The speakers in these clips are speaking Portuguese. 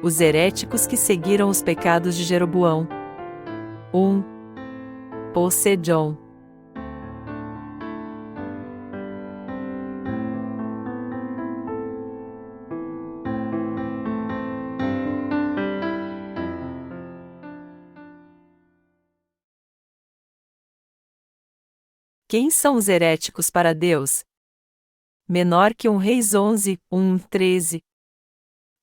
Os heréticos que seguiram os pecados de Jeroboão. 1. Paul Sejong. Quem são os heréticos para Deus? Menor que Reis 11, 1-13.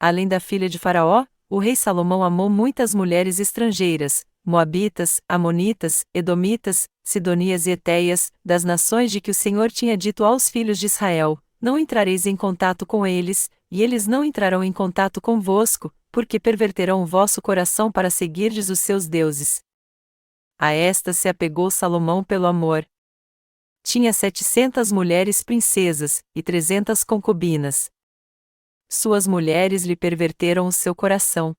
Além da filha de Faraó, o rei Salomão amou muitas mulheres estrangeiras, moabitas, amonitas, edomitas, sidonias e etéias, das nações de que o Senhor tinha dito aos filhos de Israel: não entrareis em contato com eles, e eles não entrarão em contato convosco, porque perverterão o vosso coração para seguirdes os seus deuses. A estas se apegou Salomão pelo amor. Tinha 700 mulheres princesas, e 300 concubinas. Suas mulheres lhe perverteram o seu coração.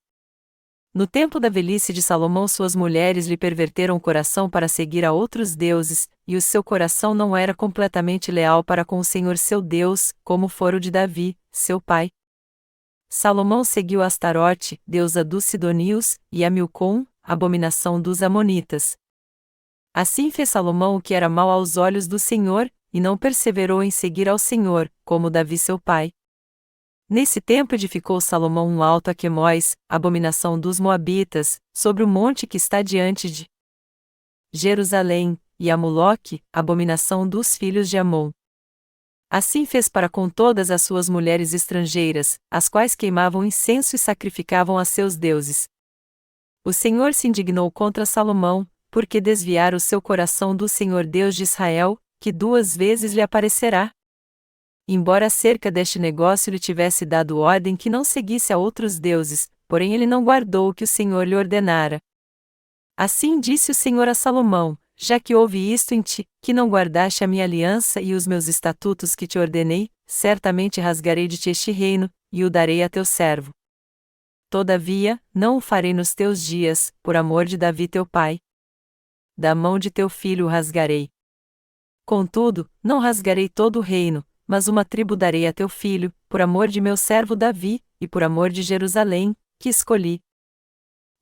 No tempo da velhice de Salomão, suas mulheres lhe perverteram o coração para seguir a outros deuses, e o seu coração não era completamente leal para com o Senhor seu Deus, como fora o de Davi, seu pai. Salomão seguiu Astarote, deusa dos sidonios, e a Milcom, abominação dos amonitas. Assim fez Salomão o que era mau aos olhos do Senhor, e não perseverou em seguir ao Senhor, como Davi seu pai. Nesse tempo edificou Salomão um alto a Quemós, abominação dos moabitas, sobre o monte que está diante de Jerusalém, e a Moloque, abominação dos filhos de Amon. Assim fez para com todas as suas mulheres estrangeiras, as quais queimavam incenso e sacrificavam a seus deuses. O Senhor se indignou contra Salomão, porque desviara o seu coração do Senhor Deus de Israel, que 2 vezes lhe aparecerá. Embora acerca deste negócio lhe tivesse dado ordem que não seguisse a outros deuses, porém ele não guardou o que o Senhor lhe ordenara. Assim disse o Senhor a Salomão: já que houve isto em ti, que não guardaste a minha aliança e os meus estatutos que te ordenei, certamente rasgarei de ti este reino, e o darei a teu servo. Todavia, não o farei nos teus dias, por amor de Davi teu pai. Da mão de teu filho o rasgarei. Contudo, não rasgarei todo o reino, mas uma tribo darei a teu filho, por amor de meu servo Davi, e por amor de Jerusalém, que escolhi.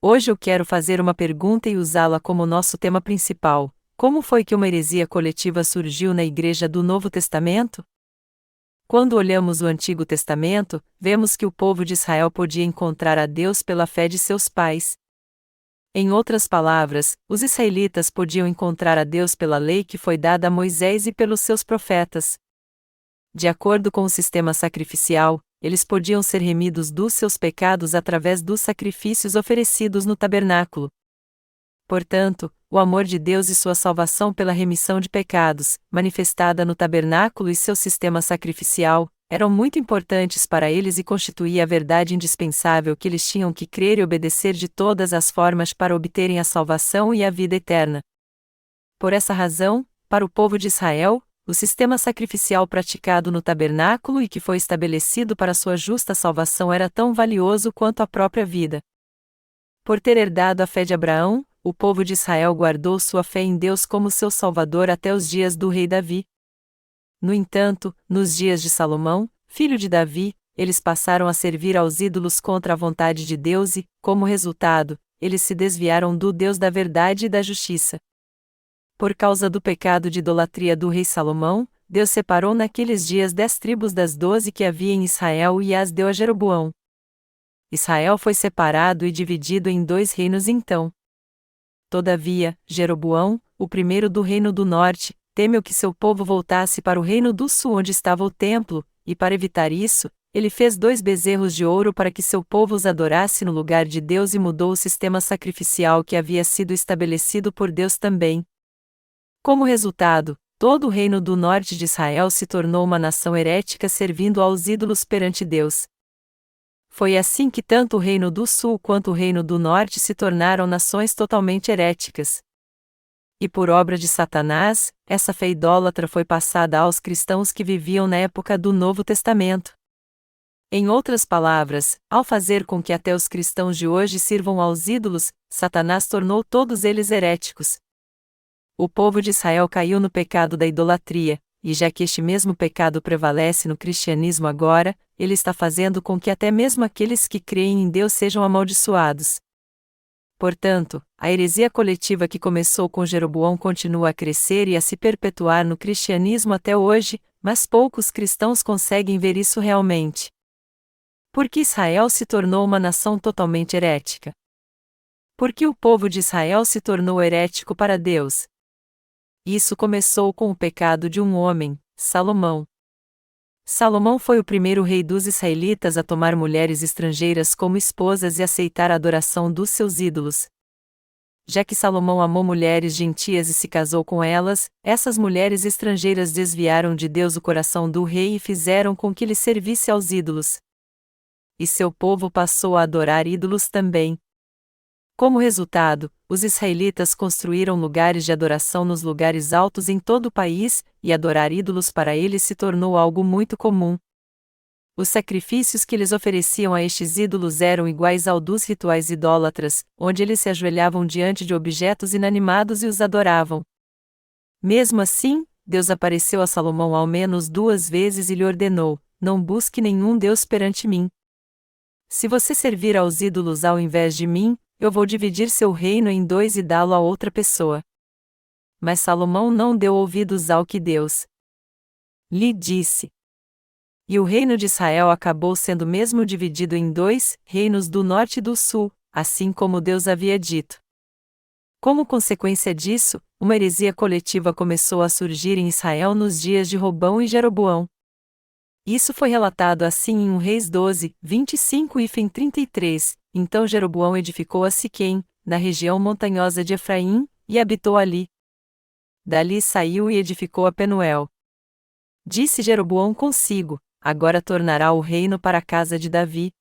Hoje eu quero fazer uma pergunta e usá-la como nosso tema principal: como foi que uma heresia coletiva surgiu na Igreja do Novo Testamento? Quando olhamos o Antigo Testamento, vemos que o povo de Israel podia encontrar a Deus pela fé de seus pais. Em outras palavras, os israelitas podiam encontrar a Deus pela lei que foi dada a Moisés e pelos seus profetas. De acordo com o sistema sacrificial, eles podiam ser remidos dos seus pecados através dos sacrifícios oferecidos no tabernáculo. Portanto, o amor de Deus e sua salvação pela remissão de pecados, manifestada no tabernáculo e seu sistema sacrificial, eram muito importantes para eles e constituía a verdade indispensável que eles tinham que crer e obedecer de todas as formas para obterem a salvação e a vida eterna. Por essa razão, para o povo de Israel, o sistema sacrificial praticado no tabernáculo e que foi estabelecido para sua justa salvação era tão valioso quanto a própria vida. Por ter herdado a fé de Abraão, o povo de Israel guardou sua fé em Deus como seu Salvador até os dias do rei Davi. No entanto, nos dias de Salomão, filho de Davi, eles passaram a servir aos ídolos contra a vontade de Deus e, como resultado, eles se desviaram do Deus da verdade e da justiça. Por causa do pecado de idolatria do rei Salomão, Deus separou naqueles dias 10 tribos das 12 que havia em Israel e as deu a Jeroboão. Israel foi separado e dividido em 2 reinos então. Todavia, Jeroboão, o primeiro do reino do norte, temeu que seu povo voltasse para o reino do sul onde estava o templo, e para evitar isso, ele fez 2 bezerros de ouro para que seu povo os adorasse no lugar de Deus e mudou o sistema sacrificial que havia sido estabelecido por Deus também. Como resultado, todo o reino do norte de Israel se tornou uma nação herética servindo aos ídolos perante Deus. Foi assim que tanto o reino do sul quanto o reino do norte se tornaram nações totalmente heréticas. E por obra de Satanás, essa fé idólatra foi passada aos cristãos que viviam na época do Novo Testamento. Em outras palavras, ao fazer com que até os cristãos de hoje sirvam aos ídolos, Satanás tornou todos eles heréticos. O povo de Israel caiu no pecado da idolatria, e já que este mesmo pecado prevalece no cristianismo agora, ele está fazendo com que até mesmo aqueles que creem em Deus sejam amaldiçoados. Portanto, a heresia coletiva que começou com Jeroboão continua a crescer e a se perpetuar no cristianismo até hoje, mas poucos cristãos conseguem ver isso realmente. Por que Israel se tornou uma nação totalmente herética? Por que o povo de Israel se tornou herético para Deus? Isso começou com o pecado de um homem, Salomão. Salomão foi o primeiro rei dos israelitas a tomar mulheres estrangeiras como esposas e aceitar a adoração dos seus ídolos. Já que Salomão amou mulheres gentias e se casou com elas, essas mulheres estrangeiras desviaram de Deus o coração do rei e fizeram com que ele servisse aos ídolos. E seu povo passou a adorar ídolos também. Como resultado, os israelitas construíram lugares de adoração nos lugares altos em todo o país, e adorar ídolos para eles se tornou algo muito comum. Os sacrifícios que eles ofereciam a estes ídolos eram iguais ao dos rituais idólatras, onde eles se ajoelhavam diante de objetos inanimados e os adoravam. Mesmo assim, Deus apareceu a Salomão ao menos 2 vezes e lhe ordenou: não busque nenhum Deus perante mim. Se você servir aos ídolos ao invés de mim, eu vou dividir seu reino em 2 e dá-lo a outra pessoa. Mas Salomão não deu ouvidos ao que Deus lhe disse. E o reino de Israel acabou sendo mesmo dividido em 2 reinos do norte e do sul, assim como Deus havia dito. Como consequência disso, uma heresia coletiva começou a surgir em Israel nos dias de Robão e Jeroboão. Isso foi relatado assim em 1 Reis 12, 25 e 33. Então Jeroboão edificou a Siquém, na região montanhosa de Efraim, e habitou ali. Dali saiu e edificou a Penuel. Disse Jeroboão consigo: agora tornará o reino para a casa de Davi.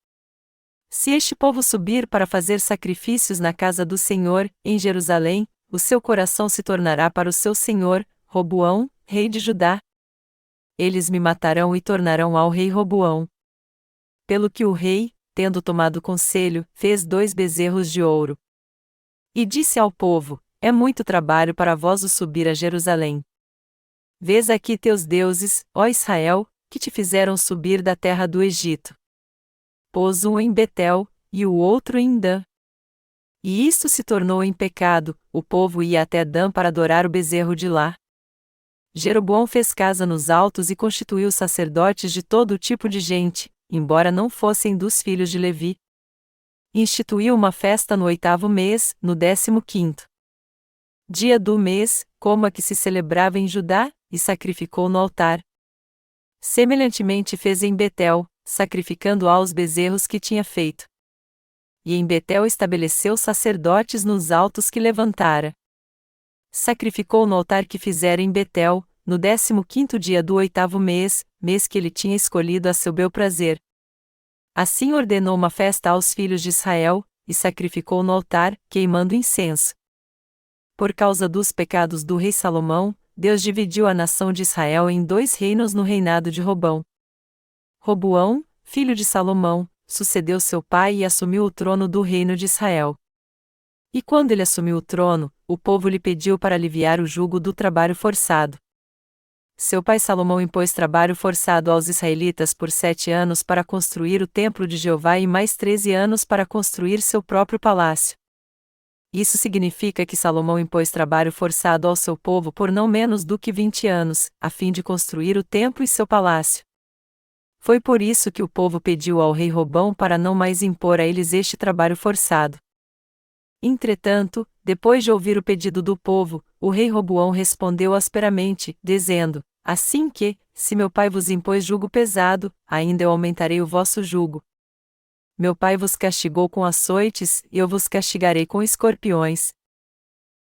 Se este povo subir para fazer sacrifícios na casa do Senhor, em Jerusalém, o seu coração se tornará para o seu senhor, Roboão, rei de Judá. Eles me matarão e tornarão ao rei Roboão. Pelo que o rei, tendo tomado conselho, fez 2 bezerros de ouro. E disse ao povo: é muito trabalho para vós o subir a Jerusalém. Vês aqui teus deuses, ó Israel, que te fizeram subir da terra do Egito. Pôs um em Betel, e o outro em Dan. E isto se tornou em pecado, o povo ia até Dan para adorar o bezerro de lá. Jeroboão fez casa nos altos e constituiu sacerdotes de todo tipo de gente, embora não fossem dos filhos de Levi. Instituiu uma festa no 8º mês, no 15º dia do mês, como a que se celebrava em Judá, e sacrificou no altar. Semelhantemente fez em Betel, sacrificando aos bezerros que tinha feito. E em Betel estabeleceu sacerdotes nos altos que levantara. Sacrificou no altar que fizera em Betel, no 15º dia do 8º mês, mês que ele tinha escolhido a seu bel prazer. Assim ordenou uma festa aos filhos de Israel, e sacrificou no altar, queimando incenso. Por causa dos pecados do rei Salomão, Deus dividiu a nação de Israel em 2 reinos no reinado de Robão. Roboão, filho de Salomão, sucedeu seu pai e assumiu o trono do reino de Israel. E quando ele assumiu o trono, o povo lhe pediu para aliviar o jugo do trabalho forçado. Seu pai Salomão impôs trabalho forçado aos israelitas por 7 anos para construir o templo de Jeová e mais 13 anos para construir seu próprio palácio. Isso significa que Salomão impôs trabalho forçado ao seu povo por não menos do que 20 anos, a fim de construir o templo e seu palácio. Foi por isso que o povo pediu ao rei Robão para não mais impor a eles este trabalho forçado. Entretanto, depois de ouvir o pedido do povo, o rei Roboão respondeu asperamente, dizendo: assim que, se meu pai vos impôs jugo pesado, ainda eu aumentarei o vosso jugo. Meu pai vos castigou com açoites, e eu vos castigarei com escorpiões.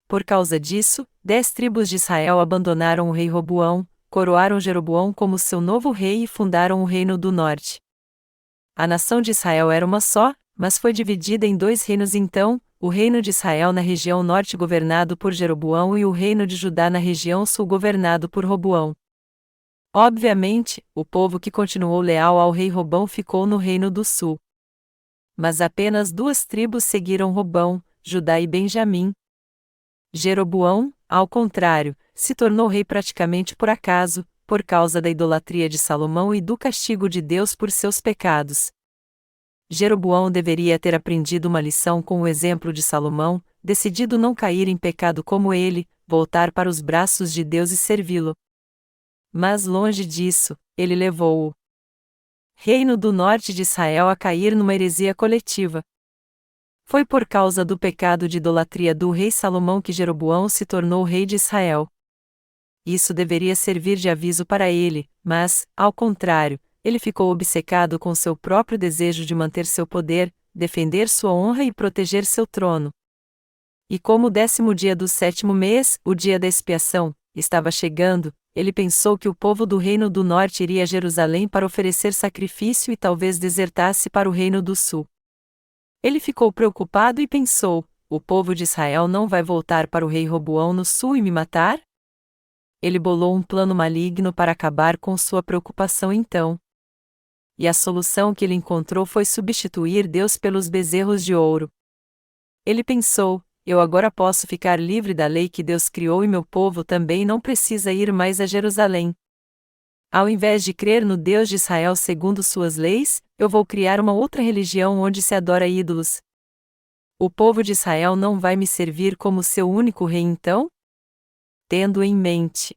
Por causa disso, 10 tribos de Israel abandonaram o rei Roboão, coroaram Jeroboão como seu novo rei e fundaram o reino do norte. A nação de Israel era uma só, mas foi dividida em 2 reinos então, o reino de Israel na região norte governado por Jeroboão e o reino de Judá na região sul governado por Roboão. Obviamente, o povo que continuou leal ao rei Robão ficou no reino do sul. Mas apenas 2 tribos seguiram Robão, Judá e Benjamim. Jeroboão, ao contrário, se tornou rei praticamente por acaso, por causa da idolatria de Salomão e do castigo de Deus por seus pecados. Jeroboão deveria ter aprendido uma lição com o exemplo de Salomão, decidido não cair em pecado como ele, voltar para os braços de Deus e servi-lo. Mas longe disso, ele levou o reino do norte de Israel a cair numa heresia coletiva. Foi por causa do pecado de idolatria do rei Salomão que Jeroboão se tornou rei de Israel. Isso deveria servir de aviso para ele, mas, ao contrário, ele ficou obcecado com seu próprio desejo de manter seu poder, defender sua honra e proteger seu trono. E como o 10º dia do 7º mês, o dia da expiação, estava chegando, ele pensou que o povo do reino do norte iria a Jerusalém para oferecer sacrifício e talvez desertasse para o reino do sul. Ele ficou preocupado e pensou: o povo de Israel não vai voltar para o rei Roboão no sul e me matar? Ele bolou um plano maligno para acabar com sua preocupação então. E a solução que ele encontrou foi substituir Deus pelos bezerros de ouro. Ele pensou: eu agora posso ficar livre da lei que Deus criou e meu povo também não precisa ir mais a Jerusalém. Ao invés de crer no Deus de Israel segundo suas leis, eu vou criar uma outra religião onde se adora ídolos. O povo de Israel não vai me servir como seu único rei então? Tendo em mente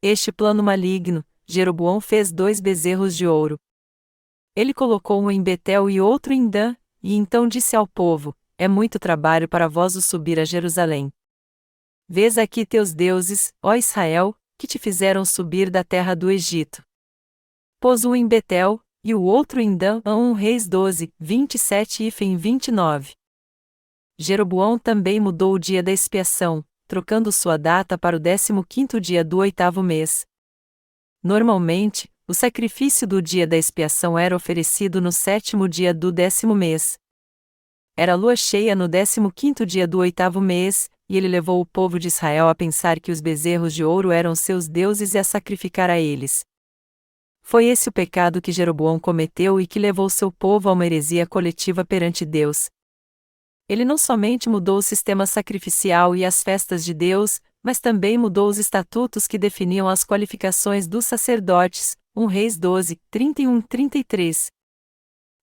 este plano maligno, Jeroboão fez 2 bezerros de ouro. Ele colocou um em Betel e outro em Dan, e então disse ao povo: é muito trabalho para vós o subir a Jerusalém. Vês aqui teus deuses, ó Israel, que te fizeram subir da terra do Egito. Pôs um em Betel, e o outro em Dan. 1 Reis 12, 27 e 29. Jeroboão também mudou o dia da expiação, trocando sua data para o 15º dia do 8º mês. Normalmente, o sacrifício do dia da expiação era oferecido no 7º dia do 10º mês. Era lua cheia no 15º dia do 8º mês, e ele levou o povo de Israel a pensar que os bezerros de ouro eram seus deuses e a sacrificar a eles. Foi esse o pecado que Jeroboão cometeu e que levou seu povo a uma heresia coletiva perante Deus. Ele não somente mudou o sistema sacrificial e as festas de Deus, mas também mudou os estatutos que definiam as qualificações dos sacerdotes. 1 Reis 12, 31-33.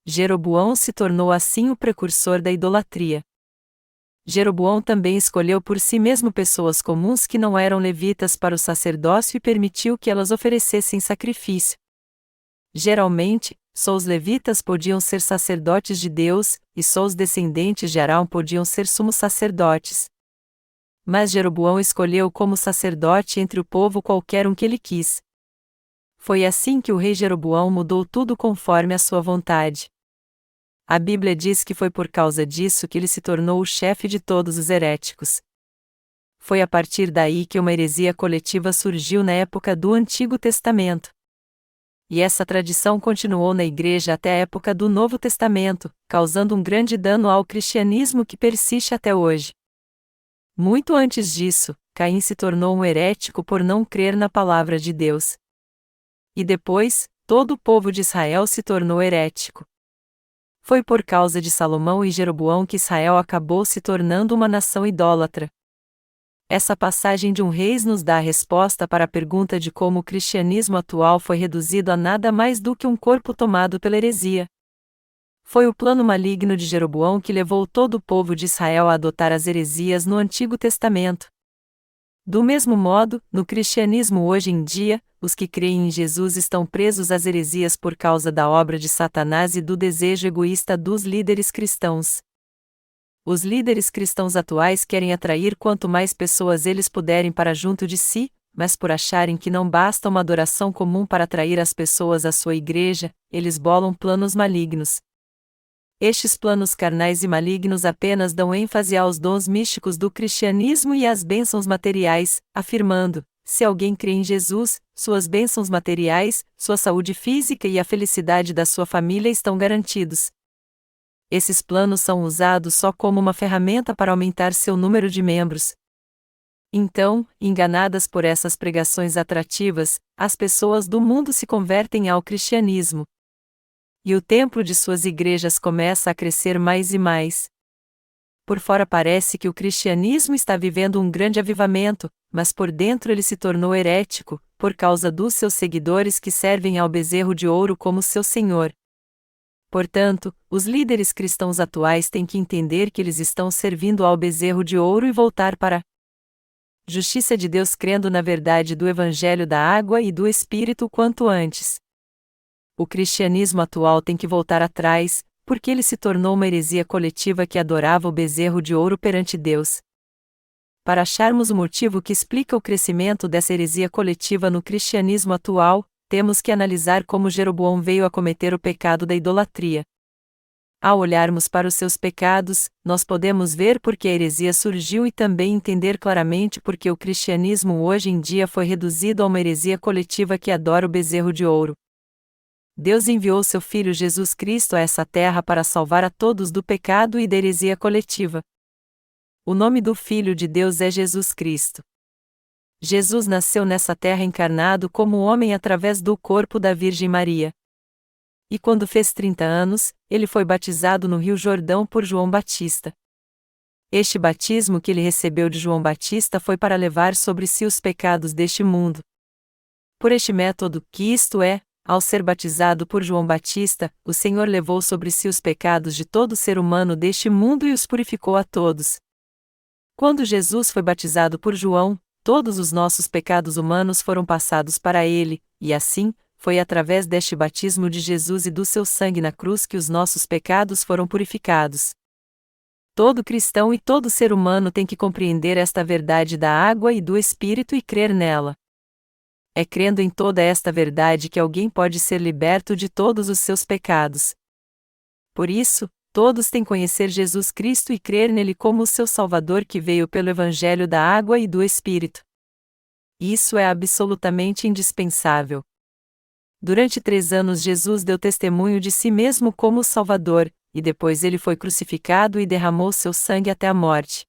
Jeroboão se tornou assim o precursor da idolatria. Jeroboão também escolheu por si mesmo pessoas comuns que não eram levitas para o sacerdócio e permitiu que elas oferecessem sacrifício. Geralmente, só os levitas podiam ser sacerdotes de Deus, e só os descendentes de Arão podiam ser sumos sacerdotes. Mas Jeroboão escolheu como sacerdote entre o povo qualquer um que ele quis. Foi assim que o rei Jeroboão mudou tudo conforme a sua vontade. A Bíblia diz que foi por causa disso que ele se tornou o chefe de todos os heréticos. Foi a partir daí que uma heresia coletiva surgiu na época do Antigo Testamento. E essa tradição continuou na Igreja até a época do Novo Testamento, causando um grande dano ao cristianismo que persiste até hoje. Muito antes disso, Caim se tornou um herético por não crer na palavra de Deus. E depois, todo o povo de Israel se tornou herético. Foi por causa de Salomão e Jeroboão que Israel acabou se tornando uma nação idólatra. Essa passagem de 1 Reis nos dá a resposta para a pergunta de como o cristianismo atual foi reduzido a nada mais do que um corpo tomado pela heresia. Foi o plano maligno de Jeroboão que levou todo o povo de Israel a adotar as heresias no Antigo Testamento. Do mesmo modo, no cristianismo hoje em dia, os que creem em Jesus estão presos às heresias por causa da obra de Satanás e do desejo egoísta dos líderes cristãos. Os líderes cristãos atuais querem atrair quanto mais pessoas eles puderem para junto de si, mas por acharem que não basta uma adoração comum para atrair as pessoas à sua igreja, eles bolam planos malignos. Estes planos carnais e malignos apenas dão ênfase aos dons místicos do cristianismo e às bênçãos materiais, afirmando: se alguém crê em Jesus, suas bênçãos materiais, sua saúde física e a felicidade da sua família estão garantidos. Esses planos são usados só como uma ferramenta para aumentar seu número de membros. Então, enganadas por essas pregações atrativas, as pessoas do mundo se convertem ao cristianismo. E o templo de suas igrejas começa a crescer mais e mais. Por fora parece que o cristianismo está vivendo um grande avivamento, mas por dentro ele se tornou herético, por causa dos seus seguidores que servem ao bezerro de ouro como seu senhor. Portanto, os líderes cristãos atuais têm que entender que eles estão servindo ao bezerro de ouro e voltar para a justiça de Deus crendo na verdade do Evangelho da água e do Espírito quanto antes. O cristianismo atual tem que voltar atrás, porque ele se tornou uma heresia coletiva que adorava o bezerro de ouro perante Deus. Para acharmos o motivo que explica o crescimento dessa heresia coletiva no cristianismo atual, temos que analisar como Jeroboão veio a cometer o pecado da idolatria. Ao olharmos para os seus pecados, nós podemos ver por que a heresia surgiu e também entender claramente por que o cristianismo hoje em dia foi reduzido a uma heresia coletiva que adora o bezerro de ouro. Deus enviou seu Filho Jesus Cristo a essa terra para salvar a todos do pecado e da heresia coletiva. O nome do Filho de Deus é Jesus Cristo. Jesus nasceu nessa terra encarnado como homem através do corpo da Virgem Maria. E quando fez 30 anos, ele foi batizado no Rio Jordão por João Batista. Este batismo que ele recebeu de João Batista foi para levar sobre si os pecados deste mundo. Por este método, que isto é, ao ser batizado por João Batista, o Senhor levou sobre si os pecados de todo ser humano deste mundo e os purificou a todos. Quando Jesus foi batizado por João, todos os nossos pecados humanos foram passados para ele, e assim, foi através deste batismo de Jesus e do seu sangue na cruz que os nossos pecados foram purificados. Todo cristão e todo ser humano tem que compreender esta verdade da água e do Espírito e crer nela. É crendo em toda esta verdade que alguém pode ser liberto de todos os seus pecados. Por isso, todos têm que conhecer Jesus Cristo e crer nele como o seu Salvador que veio pelo Evangelho da água e do Espírito. Isso é absolutamente indispensável. Durante 3 anos Jesus deu testemunho de si mesmo como o Salvador, e depois ele foi crucificado e derramou seu sangue até a morte.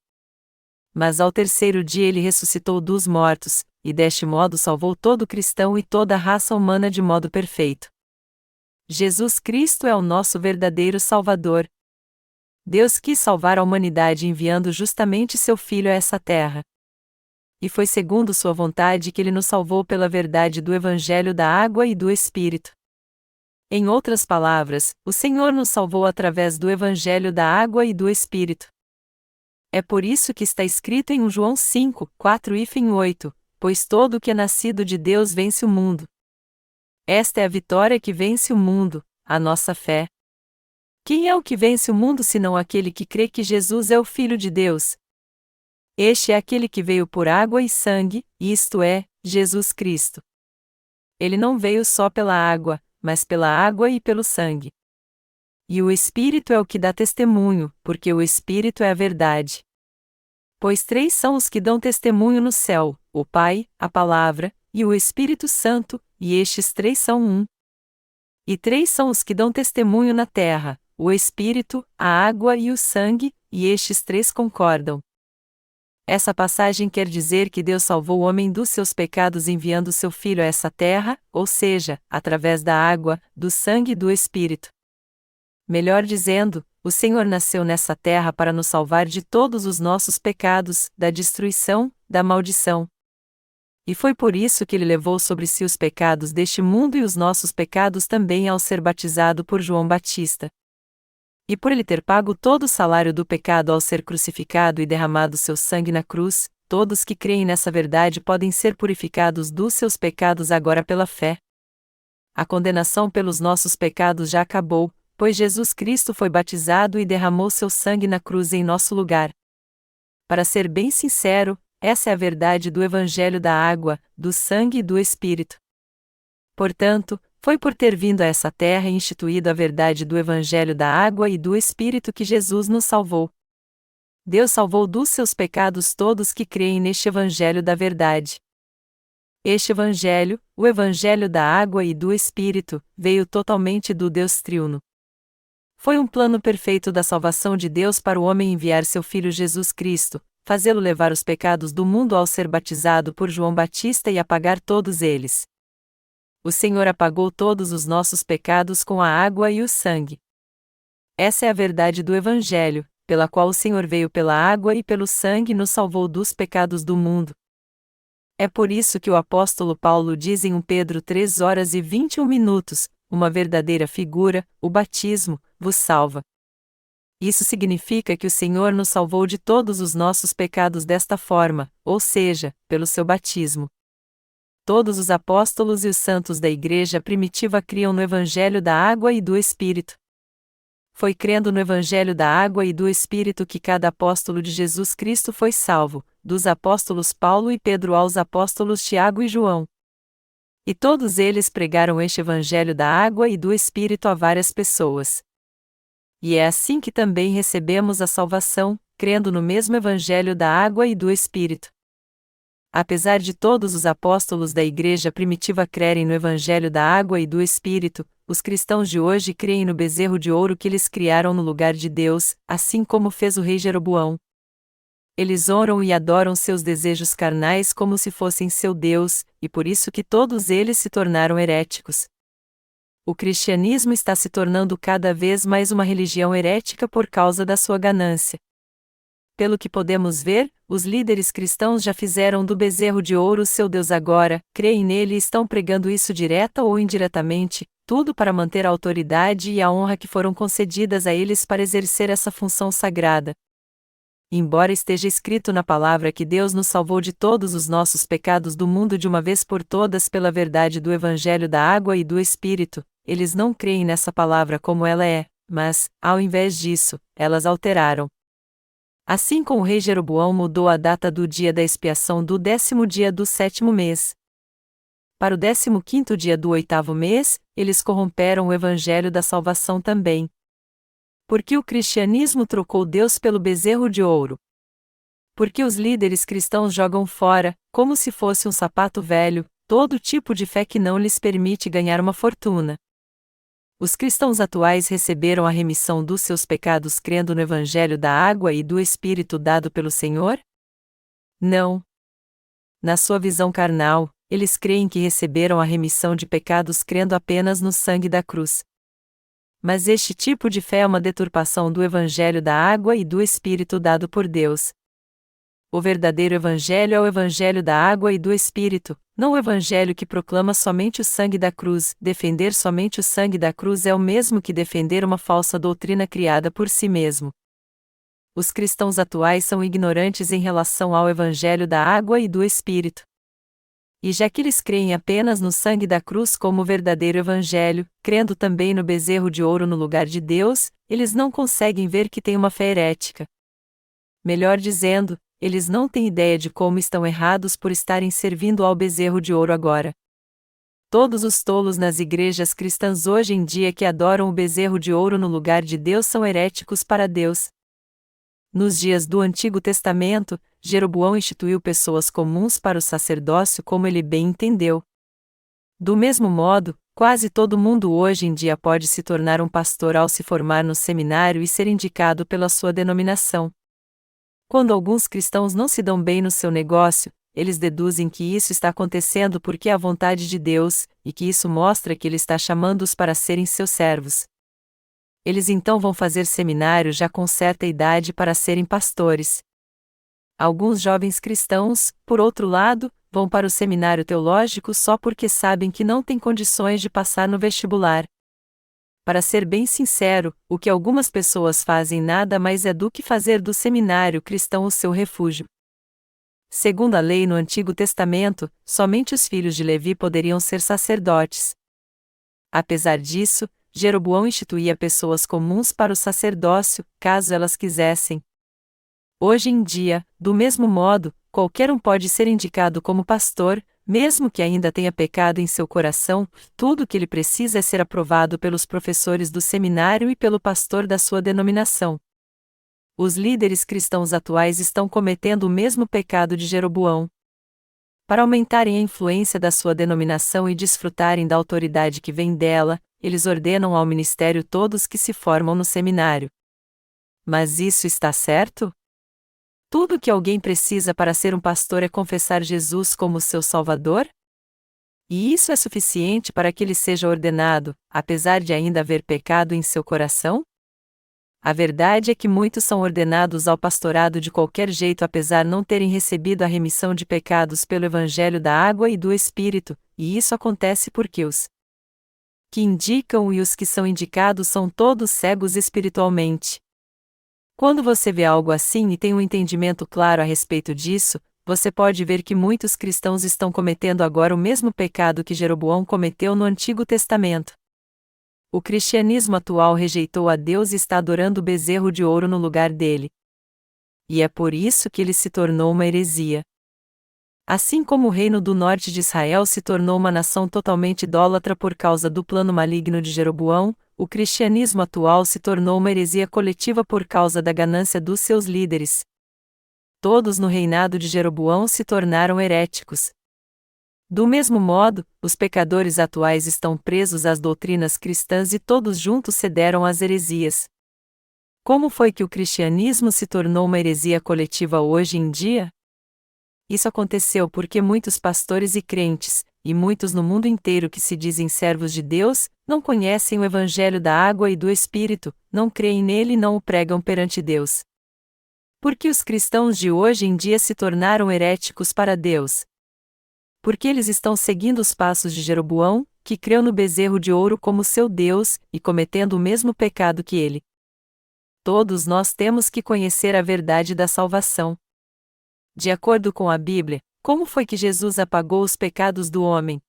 Mas ao 3º dia ele ressuscitou dos mortos, e deste modo salvou todo cristão e toda a raça humana de modo perfeito. Jesus Cristo é o nosso verdadeiro Salvador. Deus quis salvar a humanidade enviando justamente seu Filho a essa terra. E foi segundo sua vontade que ele nos salvou pela verdade do Evangelho da água e do Espírito. Em outras palavras, o Senhor nos salvou através do Evangelho da água e do Espírito. É por isso que está escrito em João 5, 4 e 8, pois todo o que é nascido de Deus vence o mundo. Esta é a vitória que vence o mundo, a nossa fé. Quem é o que vence o mundo senão aquele que crê que Jesus é o Filho de Deus? Este é aquele que veio por água e sangue, isto é, Jesus Cristo. Ele não veio só pela água, mas pela água e pelo sangue. E o Espírito é o que dá testemunho, porque o Espírito é a verdade. Pois 3 são os que dão testemunho no céu, o Pai, a Palavra, e o Espírito Santo, e estes 3 são um. E 3 são os que dão testemunho na terra, o Espírito, a água e o sangue, e estes 3 concordam. Essa passagem quer dizer que Deus salvou o homem dos seus pecados enviando seu Filho a essa terra, ou seja, através da água, do sangue e do Espírito. Melhor dizendo, o Senhor nasceu nessa terra para nos salvar de todos os nossos pecados, da destruição, da maldição. E foi por isso que ele levou sobre si os pecados deste mundo e os nossos pecados também ao ser batizado por João Batista. E por ele ter pago todo o salário do pecado ao ser crucificado e derramado seu sangue na cruz, todos que creem nessa verdade podem ser purificados dos seus pecados agora pela fé. A condenação pelos nossos pecados já acabou, pois Jesus Cristo foi batizado e derramou seu sangue na cruz em nosso lugar. Para ser bem sincero, essa é a verdade do Evangelho da água, do sangue e do Espírito. Portanto, foi por ter vindo a essa terra e instituído a verdade do Evangelho da água e do Espírito que Jesus nos salvou. Deus salvou dos seus pecados todos que creem neste Evangelho da verdade. Este Evangelho, o Evangelho da água e do Espírito, veio totalmente do Deus Triuno. Foi um plano perfeito da salvação de Deus para o homem enviar seu Filho Jesus Cristo, fazê-lo levar os pecados do mundo ao ser batizado por João Batista e apagar todos eles. O Senhor apagou todos os nossos pecados com a água e o sangue. Essa é a verdade do Evangelho, pela qual o Senhor veio pela água e pelo sangue e nos salvou dos pecados do mundo. É por isso que o apóstolo Paulo diz em 1 Pedro 3 horas e 21 minutos, uma verdadeira figura, o batismo, vos salva. Isso significa que o Senhor nos salvou de todos os nossos pecados desta forma, ou seja, pelo seu batismo. Todos os apóstolos e os santos da igreja primitiva criam no Evangelho da Água e do Espírito. Foi crendo no Evangelho da Água e do Espírito que cada apóstolo de Jesus Cristo foi salvo, dos apóstolos Paulo e Pedro aos apóstolos Tiago e João. E todos eles pregaram este Evangelho da Água e do Espírito a várias pessoas. E é assim que também recebemos a salvação, crendo no mesmo Evangelho da Água e do Espírito. Apesar de todos os apóstolos da igreja primitiva crerem no Evangelho da Água e do Espírito, os cristãos de hoje creem no bezerro de ouro que eles criaram no lugar de Deus, assim como fez o rei Jeroboão. Eles honram e adoram seus desejos carnais como se fossem seu Deus, e por isso que todos eles se tornaram heréticos. O cristianismo está se tornando cada vez mais uma religião herética por causa da sua ganância. Pelo que podemos ver, os líderes cristãos já fizeram do bezerro de ouro seu Deus agora, creem nele e estão pregando isso direta ou indiretamente, tudo para manter a autoridade e a honra que foram concedidas a eles para exercer essa função sagrada. Embora esteja escrito na palavra que Deus nos salvou de todos os nossos pecados do mundo de uma vez por todas pela verdade do Evangelho da Água e do Espírito, eles não creem nessa palavra como ela é, mas, ao invés disso, elas alteraram. Assim como o rei Jeroboão mudou a data do dia da expiação do 10º dia do 7º mês para o 15º dia do 8º mês, eles corromperam o evangelho da salvação também. Porque o cristianismo trocou Deus pelo bezerro de ouro. Porque os líderes cristãos jogam fora, como se fosse um sapato velho, todo tipo de fé que não lhes permite ganhar uma fortuna. Os cristãos atuais receberam a remissão dos seus pecados crendo no Evangelho da Água e do Espírito dado pelo Senhor? Não. Na sua visão carnal, eles creem que receberam a remissão de pecados crendo apenas no sangue da cruz. Mas este tipo de fé é uma deturpação do Evangelho da Água e do Espírito dado por Deus. O verdadeiro Evangelho é o Evangelho da Água e do Espírito, não o Evangelho que proclama somente o sangue da cruz. Defender somente o sangue da cruz é o mesmo que defender uma falsa doutrina criada por si mesmo. Os cristãos atuais são ignorantes em relação ao Evangelho da Água e do Espírito. E já que eles creem apenas no sangue da cruz como o verdadeiro Evangelho, crendo também no bezerro de ouro no lugar de Deus, eles não conseguem ver que têm uma fé herética. Melhor dizendo, eles não têm ideia de como estão errados por estarem servindo ao bezerro de ouro agora. Todos os tolos nas igrejas cristãs hoje em dia que adoram o bezerro de ouro no lugar de Deus são heréticos para Deus. Nos dias do Antigo Testamento, Jeroboão instituiu pessoas comuns para o sacerdócio como ele bem entendeu. Do mesmo modo, quase todo mundo hoje em dia pode se tornar um pastor ao se formar no seminário e ser indicado pela sua denominação. Quando alguns cristãos não se dão bem no seu negócio, eles deduzem que isso está acontecendo porque é a vontade de Deus, e que isso mostra que Ele está chamando-os para serem seus servos. Eles então vão fazer seminário já com certa idade para serem pastores. Alguns jovens cristãos, por outro lado, vão para o seminário teológico só porque sabem que não têm condições de passar no vestibular. Para ser bem sincero, o que algumas pessoas fazem nada mais é do que fazer do seminário cristão o seu refúgio. Segundo a lei no Antigo Testamento, somente os filhos de Levi poderiam ser sacerdotes. Apesar disso, Jeroboão instituía pessoas comuns para o sacerdócio, caso elas quisessem. Hoje em dia, do mesmo modo, qualquer um pode ser indicado como pastor, mesmo que ainda tenha pecado em seu coração. Tudo o que ele precisa é ser aprovado pelos professores do seminário e pelo pastor da sua denominação. Os líderes cristãos atuais estão cometendo o mesmo pecado de Jeroboão. Para aumentarem a influência da sua denominação e desfrutarem da autoridade que vem dela, eles ordenam ao ministério todos que se formam no seminário. Mas isso está certo? Tudo o que alguém precisa para ser um pastor é confessar Jesus como seu Salvador? E isso é suficiente para que ele seja ordenado, apesar de ainda haver pecado em seu coração? A verdade é que muitos são ordenados ao pastorado de qualquer jeito apesar não terem recebido a remissão de pecados pelo Evangelho da água e do Espírito, e isso acontece porque os que indicam e os que são indicados são todos cegos espiritualmente. Quando você vê algo assim e tem um entendimento claro a respeito disso, você pode ver que muitos cristãos estão cometendo agora o mesmo pecado que Jeroboão cometeu no Antigo Testamento. O cristianismo atual rejeitou a Deus e está adorando o bezerro de ouro no lugar dele. E é por isso que ele se tornou uma heresia. Assim como o reino do norte de Israel se tornou uma nação totalmente idólatra por causa do plano maligno de Jeroboão, o cristianismo atual se tornou uma heresia coletiva por causa da ganância dos seus líderes. Todos no reinado de Jeroboão se tornaram heréticos. Do mesmo modo, os pecadores atuais estão presos às doutrinas cristãs e todos juntos cederam às heresias. Como foi que o cristianismo se tornou uma heresia coletiva hoje em dia? Isso aconteceu porque muitos pastores e crentes, e muitos no mundo inteiro que se dizem servos de Deus, não conhecem o Evangelho da água e do Espírito, não creem nele e não o pregam perante Deus. Por que os cristãos de hoje em dia se tornaram heréticos para Deus? Porque eles estão seguindo os passos de Jeroboão, que creu no bezerro de ouro como seu Deus, e cometendo o mesmo pecado que ele. Todos nós temos que conhecer a verdade da salvação. De acordo com a Bíblia, como foi que Jesus apagou os pecados do homem?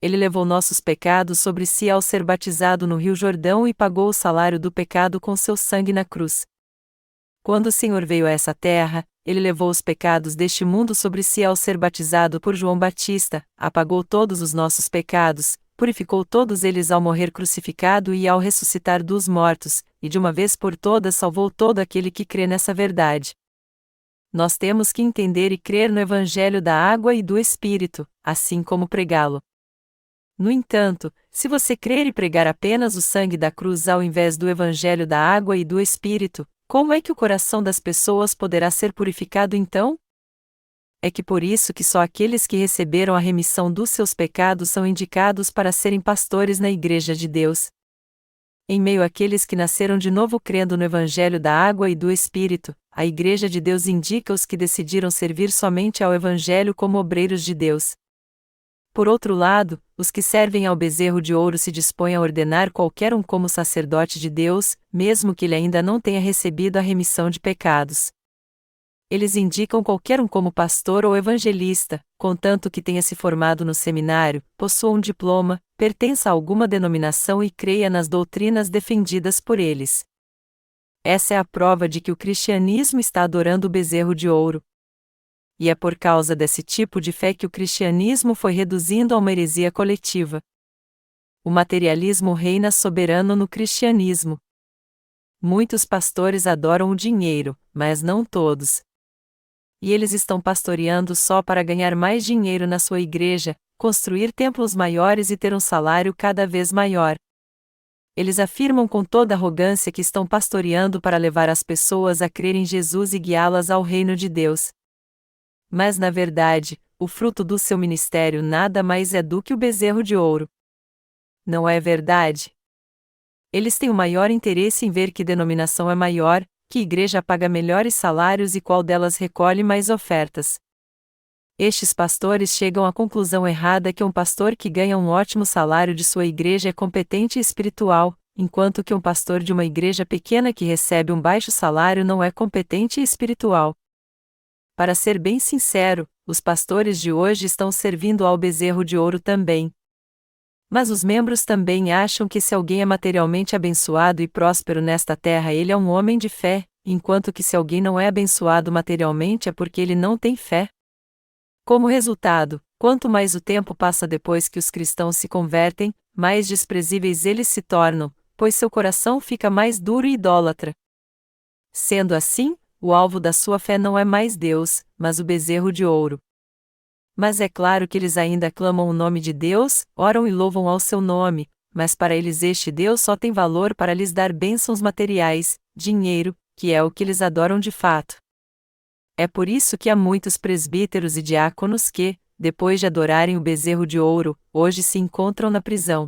Ele levou nossos pecados sobre si ao ser batizado no Rio Jordão e pagou o salário do pecado com seu sangue na cruz. Quando o Senhor veio a essa terra, ele levou os pecados deste mundo sobre si ao ser batizado por João Batista, apagou todos os nossos pecados, purificou todos eles ao morrer crucificado e ao ressuscitar dos mortos, e de uma vez por todas salvou todo aquele que crê nessa verdade. Nós temos que entender e crer no Evangelho da água e do Espírito, assim como pregá-lo. No entanto, se você crer e pregar apenas o sangue da cruz ao invés do Evangelho da água e do Espírito, como é que o coração das pessoas poderá ser purificado então? É que por isso que só aqueles que receberam a remissão dos seus pecados são indicados para serem pastores na Igreja de Deus. Em meio àqueles que nasceram de novo crendo no Evangelho da água e do Espírito, a Igreja de Deus indica os que decidiram servir somente ao Evangelho como obreiros de Deus. Por outro lado, os que servem ao bezerro de ouro se dispõem a ordenar qualquer um como sacerdote de Deus, mesmo que ele ainda não tenha recebido a remissão de pecados. Eles indicam qualquer um como pastor ou evangelista, contanto que tenha se formado no seminário, possua um diploma, pertença a alguma denominação e creia nas doutrinas defendidas por eles. Essa é a prova de que o cristianismo está adorando o bezerro de ouro. E é por causa desse tipo de fé que o cristianismo foi reduzindo a uma heresia coletiva. O materialismo reina soberano no cristianismo. Muitos pastores adoram o dinheiro, mas não todos. E eles estão pastoreando só para ganhar mais dinheiro na sua igreja, construir templos maiores e ter um salário cada vez maior. Eles afirmam com toda arrogância que estão pastoreando para levar as pessoas a crer em Jesus e guiá-las ao reino de Deus. Mas na verdade, o fruto do seu ministério nada mais é do que o bezerro de ouro. Não é verdade? Eles têm o maior interesse em ver que denominação é maior, que igreja paga melhores salários e qual delas recolhe mais ofertas. Estes pastores chegam à conclusão errada que um pastor que ganha um ótimo salário de sua igreja é competente e espiritual, enquanto que um pastor de uma igreja pequena que recebe um baixo salário não é competente e espiritual. Para ser bem sincero, os pastores de hoje estão servindo ao bezerro de ouro também. Mas os membros também acham que se alguém é materialmente abençoado e próspero nesta terra ele é um homem de fé, enquanto que se alguém não é abençoado materialmente é porque ele não tem fé. Como resultado, quanto mais o tempo passa depois que os cristãos se convertem, mais desprezíveis eles se tornam, pois seu coração fica mais duro e idólatra. Sendo assim, o alvo da sua fé não é mais Deus, mas o bezerro de ouro. Mas é claro que eles ainda clamam o nome de Deus, oram e louvam ao seu nome, mas para eles este Deus só tem valor para lhes dar bênçãos materiais, dinheiro, que é o que eles adoram de fato. É por isso que há muitos presbíteros e diáconos que, depois de adorarem o bezerro de ouro, hoje se encontram na prisão.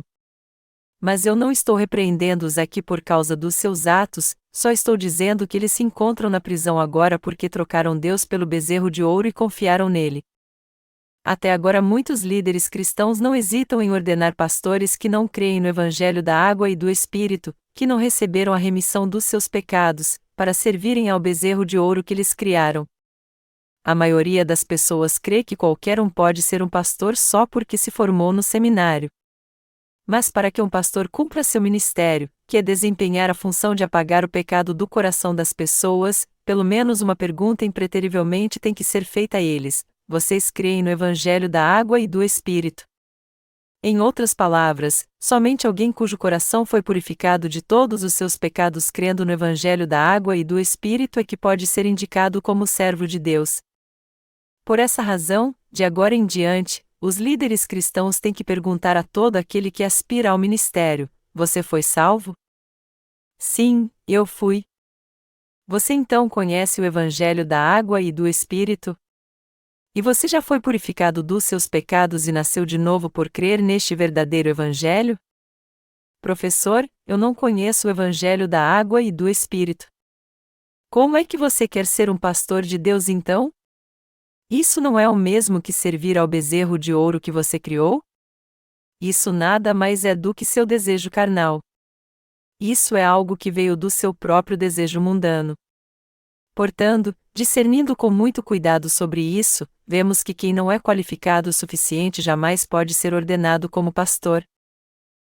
Mas eu não estou repreendendo-os aqui por causa dos seus atos, Só estou dizendo que eles se encontram na prisão agora porque trocaram Deus pelo bezerro de ouro e confiaram nele. Até agora muitos líderes cristãos não hesitam em ordenar pastores que não creem no Evangelho da água e do Espírito, que não receberam a remissão dos seus pecados, para servirem ao bezerro de ouro que eles criaram. A maioria das pessoas crê que qualquer um pode ser um pastor só porque se formou no seminário. Mas para que um pastor cumpra seu ministério, que é desempenhar a função de apagar o pecado do coração das pessoas, pelo menos uma pergunta impreterivelmente tem que ser feita a eles: vocês creem no Evangelho da água e do Espírito? Em outras palavras, somente alguém cujo coração foi purificado de todos os seus pecados crendo no Evangelho da água e do Espírito é que pode ser indicado como servo de Deus. Por essa razão, de agora em diante, os líderes cristãos têm que perguntar a todo aquele que aspira ao ministério: você foi salvo? Sim, eu fui. Você então conhece o Evangelho da água e do Espírito? E você já foi purificado dos seus pecados e nasceu de novo por crer neste verdadeiro Evangelho? Professor, eu não conheço o Evangelho da água e do Espírito. Como é que você quer ser um pastor de Deus então? Isso não é o mesmo que servir ao bezerro de ouro que você criou? Isso nada mais é do que seu desejo carnal. Isso é algo que veio do seu próprio desejo mundano. Portanto, discernindo com muito cuidado sobre isso, vemos que quem não é qualificado o suficiente jamais pode ser ordenado como pastor.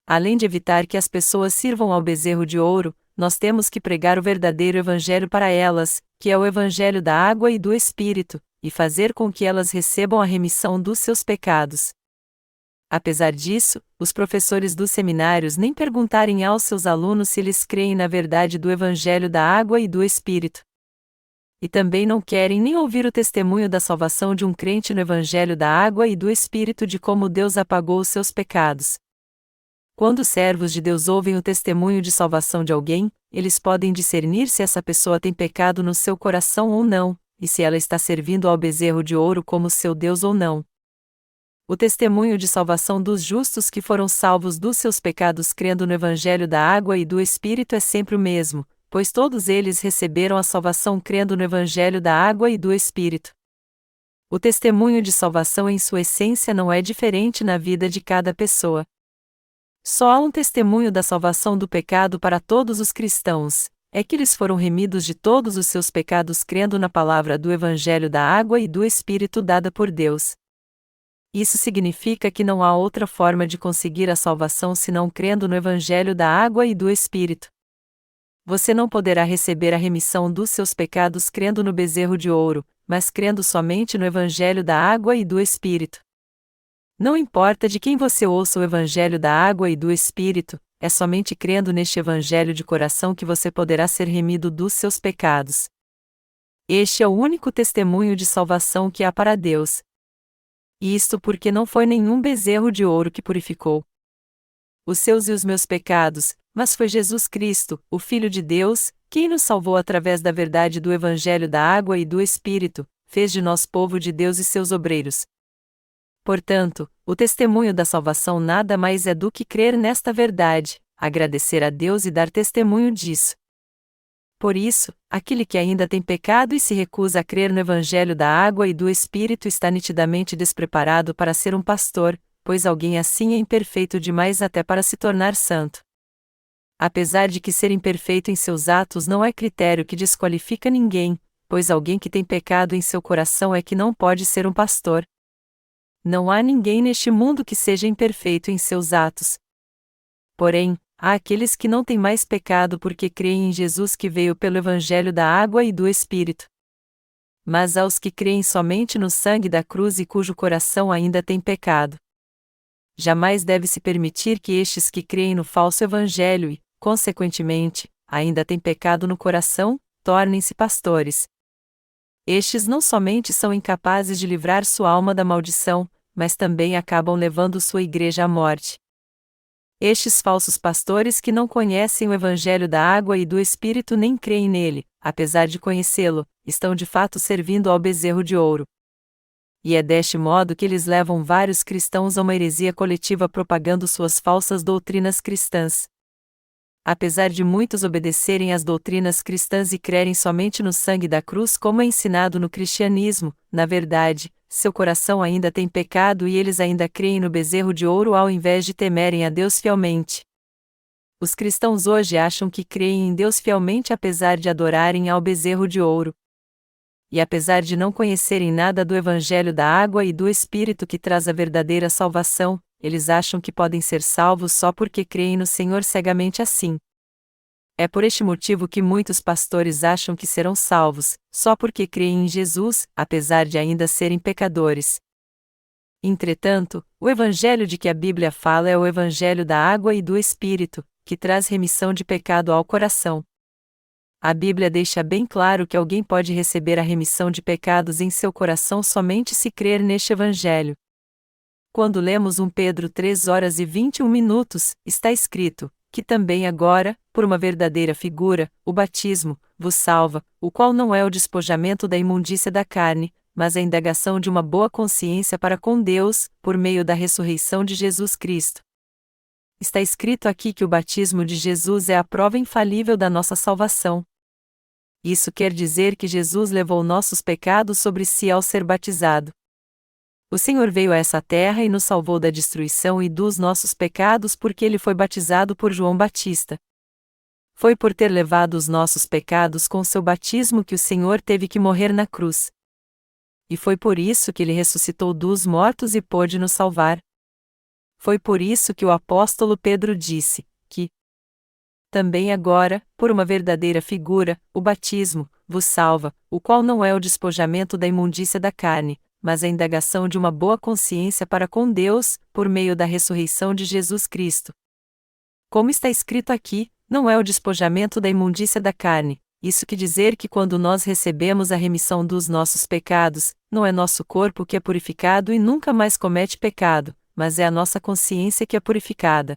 Além de evitar que as pessoas sirvam ao bezerro de ouro, nós temos que pregar o verdadeiro Evangelho para elas, que é o Evangelho da água e do Espírito, e fazer com que elas recebam a remissão dos seus pecados. Apesar disso, os professores dos seminários nem perguntarem aos seus alunos se eles creem na verdade do Evangelho da água e do Espírito. E também não querem nem ouvir o testemunho da salvação de um crente no Evangelho da água e do Espírito de como Deus apagou os seus pecados. Quando os servos de Deus ouvem o testemunho de salvação de alguém, eles podem discernir se essa pessoa tem pecado no seu coração ou não, e se ela está servindo ao bezerro de ouro como seu Deus ou não. O testemunho de salvação dos justos que foram salvos dos seus pecados crendo no Evangelho da água e do Espírito é sempre o mesmo, pois todos eles receberam a salvação crendo no Evangelho da água e do Espírito. O testemunho de salvação em sua essência não é diferente na vida de cada pessoa. Só há um testemunho da salvação do pecado para todos os cristãos, é que eles foram remidos de todos os seus pecados crendo na palavra do Evangelho da água e do Espírito dada por Deus. Isso significa que não há outra forma de conseguir a salvação senão crendo no Evangelho da água e do Espírito. Você não poderá receber a remissão dos seus pecados crendo no bezerro de ouro, mas crendo somente no Evangelho da água e do Espírito. Não importa de quem você ouça o Evangelho da água e do Espírito, é somente crendo neste Evangelho de coração que você poderá ser remido dos seus pecados. Este é o único testemunho de salvação que há para Deus. Isto porque não foi nenhum bezerro de ouro que purificou os seus e os meus pecados, mas foi Jesus Cristo, o Filho de Deus, quem nos salvou através da verdade do Evangelho da água e do Espírito, fez de nós povo de Deus e seus obreiros. Portanto, o testemunho da salvação nada mais é do que crer nesta verdade, agradecer a Deus e dar testemunho disso. Por isso, aquele que ainda tem pecado e se recusa a crer no Evangelho da água e do Espírito está nitidamente despreparado para ser um pastor, pois alguém assim é imperfeito demais até para se tornar santo. Apesar de que ser imperfeito em seus atos não é critério que desqualifica ninguém, pois alguém que tem pecado em seu coração é que não pode ser um pastor. Não há ninguém neste mundo que seja imperfeito em seus atos. Porém, há aqueles que não têm mais pecado porque creem em Jesus que veio pelo Evangelho da água e do Espírito. Mas há os que creem somente no sangue da cruz e cujo coração ainda tem pecado. Jamais deve-se permitir que estes que creem no falso Evangelho e, consequentemente, ainda têm pecado no coração, tornem-se pastores. Estes não somente são incapazes de livrar sua alma da maldição, mas também acabam levando sua igreja à morte. Estes falsos pastores que não conhecem o Evangelho da água e do Espírito nem creem nele, apesar de conhecê-lo, estão de fato servindo ao bezerro de ouro. E é deste modo que eles levam vários cristãos a uma heresia coletiva propagando suas falsas doutrinas cristãs. Apesar de muitos obedecerem às doutrinas cristãs e crerem somente no sangue da cruz como é ensinado no cristianismo, na verdade, seu coração ainda tem pecado e eles ainda creem no bezerro de ouro ao invés de temerem a Deus fielmente. Os cristãos hoje acham que creem em Deus fielmente apesar de adorarem ao bezerro de ouro. E apesar de não conhecerem nada do Evangelho da água e do Espírito que traz a verdadeira salvação, eles acham que podem ser salvos só porque creem no Senhor cegamente assim. É por este motivo que muitos pastores acham que serão salvos, só porque creem em Jesus, apesar de ainda serem pecadores. Entretanto, o Evangelho de que a Bíblia fala é o Evangelho da água e do Espírito, que traz remissão de pecado ao coração. A Bíblia deixa bem claro que alguém pode receber a remissão de pecados em seu coração somente se crer neste Evangelho. Quando lemos 1 Pedro 3:21, está escrito, que também agora, por uma verdadeira figura, o batismo, vos salva, o qual não é o despojamento da imundícia da carne, mas a indagação de uma boa consciência para com Deus, por meio da ressurreição de Jesus Cristo. Está escrito aqui que o batismo de Jesus é a prova infalível da nossa salvação. Isso quer dizer que Jesus levou nossos pecados sobre si ao ser batizado. O Senhor veio a essa terra e nos salvou da destruição e dos nossos pecados porque ele foi batizado por João Batista. Foi por ter levado os nossos pecados com seu batismo que o Senhor teve que morrer na cruz. E foi por isso que ele ressuscitou dos mortos e pôde nos salvar. Foi por isso que o apóstolo Pedro disse, que também agora, por uma verdadeira figura, o batismo, vos salva, o qual não é o despojamento da imundícia da carne, mas a indagação de uma boa consciência para com Deus, por meio da ressurreição de Jesus Cristo. Como está escrito aqui, não é o despojamento da imundícia da carne, isso quer dizer que quando nós recebemos a remissão dos nossos pecados, não é nosso corpo que é purificado e nunca mais comete pecado, mas é a nossa consciência que é purificada.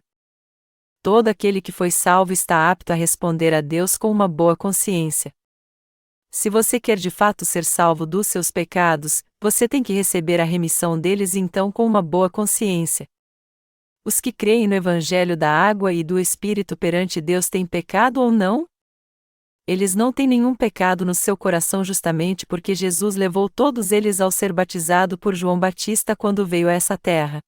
Todo aquele que foi salvo está apto a responder a Deus com uma boa consciência. Se você quer de fato ser salvo dos seus pecados, você tem que receber a remissão deles então com uma boa consciência. Os que creem no Evangelho da água e do Espírito perante Deus têm pecado ou não? Eles não têm nenhum pecado no seu coração justamente porque Jesus levou todos eles ao ser batizado por João Batista quando veio a essa terra.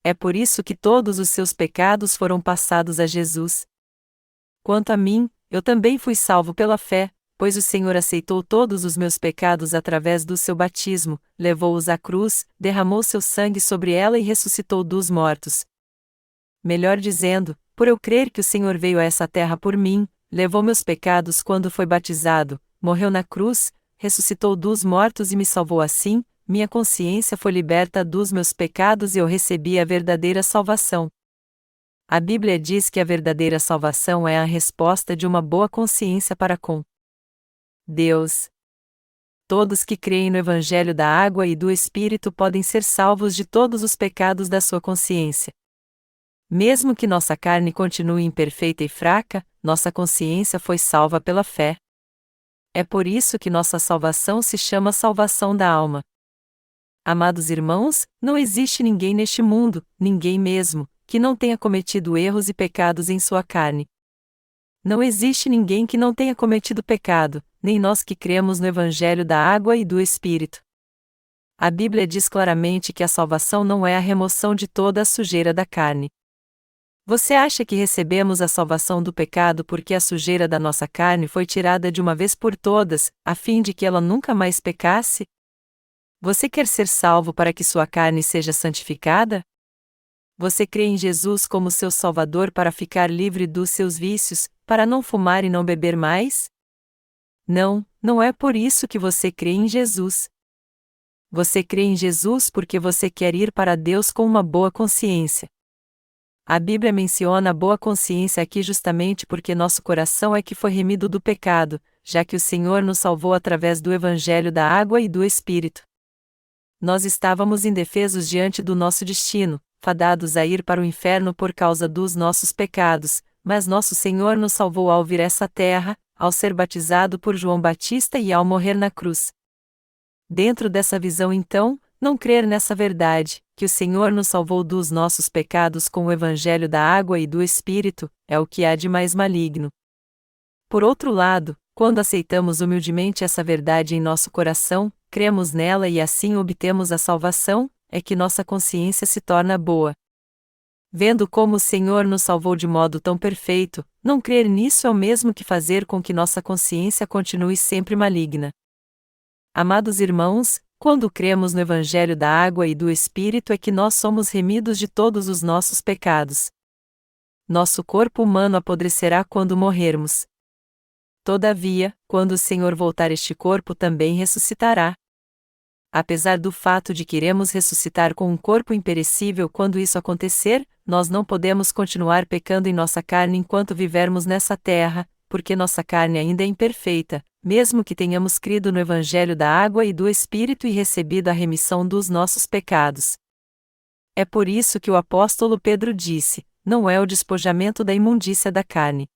É por isso que todos os seus pecados foram passados a Jesus. Quanto a mim, eu também fui salvo pela fé, pois o Senhor aceitou todos os meus pecados através do seu batismo, levou-os à cruz, derramou seu sangue sobre ela e ressuscitou dos mortos. Melhor dizendo, por eu crer que o Senhor veio a essa terra por mim, levou meus pecados quando foi batizado, morreu na cruz, ressuscitou dos mortos e me salvou assim, minha consciência foi liberta dos meus pecados e eu recebi a verdadeira salvação. A Bíblia diz que a verdadeira salvação é a resposta de uma boa consciência para com Deus. Todos que creem no Evangelho da água e do Espírito podem ser salvos de todos os pecados da sua consciência. Mesmo que nossa carne continue imperfeita e fraca, nossa consciência foi salva pela fé. É por isso que nossa salvação se chama salvação da alma. Amados irmãos, não existe ninguém neste mundo, ninguém mesmo, que não tenha cometido erros e pecados em sua carne. Não existe ninguém que não tenha cometido pecado, nem nós que cremos no Evangelho da água e do Espírito. A Bíblia diz claramente que a salvação não é a remoção de toda a sujeira da carne. Você acha que recebemos a salvação do pecado porque a sujeira da nossa carne foi tirada de uma vez por todas, a fim de que ela nunca mais pecasse? Você quer ser salvo para que sua carne seja santificada? Você crê em Jesus como seu Salvador para ficar livre dos seus vícios, para não fumar e não beber mais? Não, não é por isso que você crê em Jesus. Você crê em Jesus porque você quer ir para Deus com uma boa consciência. A Bíblia menciona a boa consciência aqui justamente porque nosso coração é que foi remido do pecado, já que o Senhor nos salvou através do Evangelho da água e do Espírito. Nós estávamos indefesos diante do nosso destino, fadados a ir para o inferno por causa dos nossos pecados, mas nosso Senhor nos salvou ao vir a essa terra, ao ser batizado por João Batista e ao morrer na cruz. Dentro dessa visão então, não crer nessa verdade, que o Senhor nos salvou dos nossos pecados com o Evangelho da água e do Espírito, é o que há de mais maligno. Por outro lado, quando aceitamos humildemente essa verdade em nosso coração, cremos nela e assim obtemos a salvação, é que nossa consciência se torna boa. Vendo como o Senhor nos salvou de modo tão perfeito, não crer nisso é o mesmo que fazer com que nossa consciência continue sempre maligna. Amados irmãos, quando cremos no Evangelho da água e do Espírito é que nós somos remidos de todos os nossos pecados. Nosso corpo humano apodrecerá quando morrermos. Todavia, quando o Senhor voltar, este corpo também ressuscitará. Apesar do fato de que iremos ressuscitar com um corpo imperecível quando isso acontecer, nós não podemos continuar pecando em nossa carne enquanto vivermos nessa terra, porque nossa carne ainda é imperfeita, mesmo que tenhamos crido no Evangelho da água e do Espírito e recebido a remissão dos nossos pecados. É por isso que o apóstolo Pedro disse: não é o despojamento da imundícia da carne.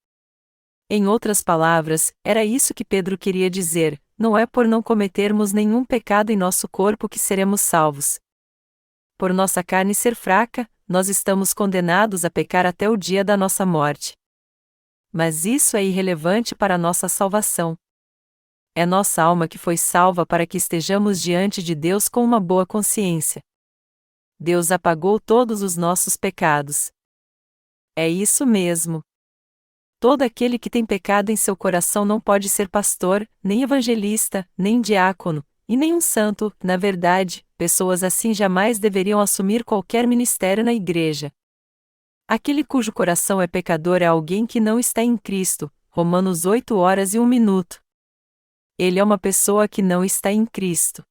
Em outras palavras, era isso que Pedro queria dizer: não é por não cometermos nenhum pecado em nosso corpo que seremos salvos. Por nossa carne ser fraca, nós estamos condenados a pecar até o dia da nossa morte. Mas isso é irrelevante para a nossa salvação. É nossa alma que foi salva para que estejamos diante de Deus com uma boa consciência. Deus apagou todos os nossos pecados. É isso mesmo. Todo aquele que tem pecado em seu coração não pode ser pastor, nem evangelista, nem diácono, e nem um santo. Na verdade, pessoas assim jamais deveriam assumir qualquer ministério na igreja. Aquele cujo coração é pecador é alguém que não está em Cristo. Romanos 8h01. Ele é uma pessoa que não está em Cristo.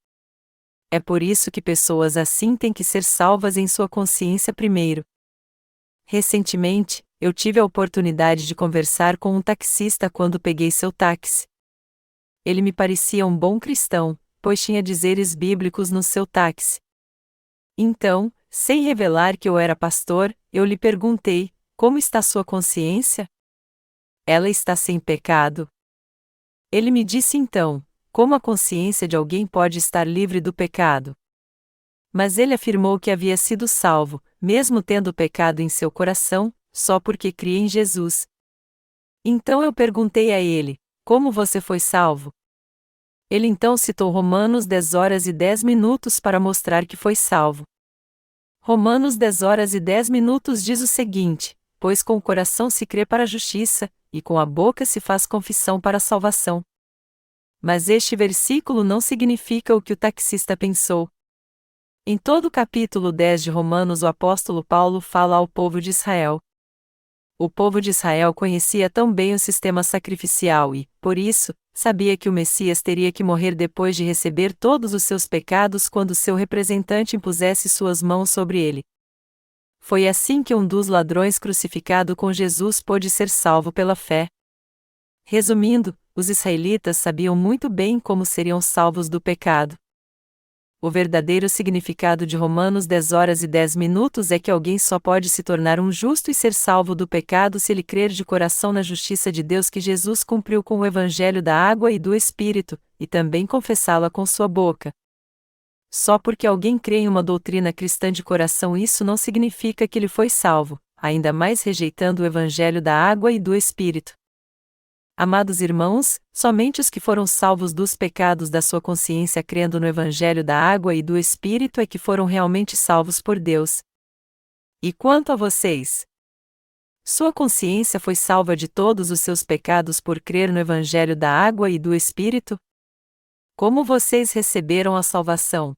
É por isso que pessoas assim têm que ser salvas em sua consciência primeiro. Recentemente, eu tive a oportunidade de conversar com um taxista quando peguei seu táxi. Ele me parecia um bom cristão, pois tinha dizeres bíblicos no seu táxi. Então, sem revelar que eu era pastor, eu lhe perguntei: como está sua consciência? Ela está sem pecado? Ele me disse então: como a consciência de alguém pode estar livre do pecado? Mas ele afirmou que havia sido salvo, mesmo tendo pecado em seu coração, só porque cria em Jesus. Então eu perguntei a ele: como você foi salvo? Ele então citou Romanos 10h10 para mostrar que foi salvo. Romanos 10h10 diz o seguinte: pois com o coração se crê para a justiça, e com a boca se faz confissão para a salvação. Mas este versículo não significa o que o taxista pensou. Em todo o capítulo 10 de Romanos o apóstolo Paulo fala ao povo de Israel. O povo de Israel conhecia tão bem o sistema sacrificial e, por isso, sabia que o Messias teria que morrer depois de receber todos os seus pecados quando seu representante impusesse suas mãos sobre ele. Foi assim que um dos ladrões crucificado com Jesus pôde ser salvo pela fé. Resumindo, os israelitas sabiam muito bem como seriam salvos do pecado. O verdadeiro significado de Romanos 10h10 é que alguém só pode se tornar um justo e ser salvo do pecado se ele crer de coração na justiça de Deus que Jesus cumpriu com o Evangelho da água e do Espírito, e também confessá-la com sua boca. Só porque alguém crê em uma doutrina cristã de coração, isso não significa que ele foi salvo, ainda mais rejeitando o Evangelho da água e do Espírito. Amados irmãos, somente os que foram salvos dos pecados da sua consciência crendo no Evangelho da água e do Espírito é que foram realmente salvos por Deus. E quanto a vocês? Sua consciência foi salva de todos os seus pecados por crer no Evangelho da água e do Espírito? Como vocês receberam a salvação?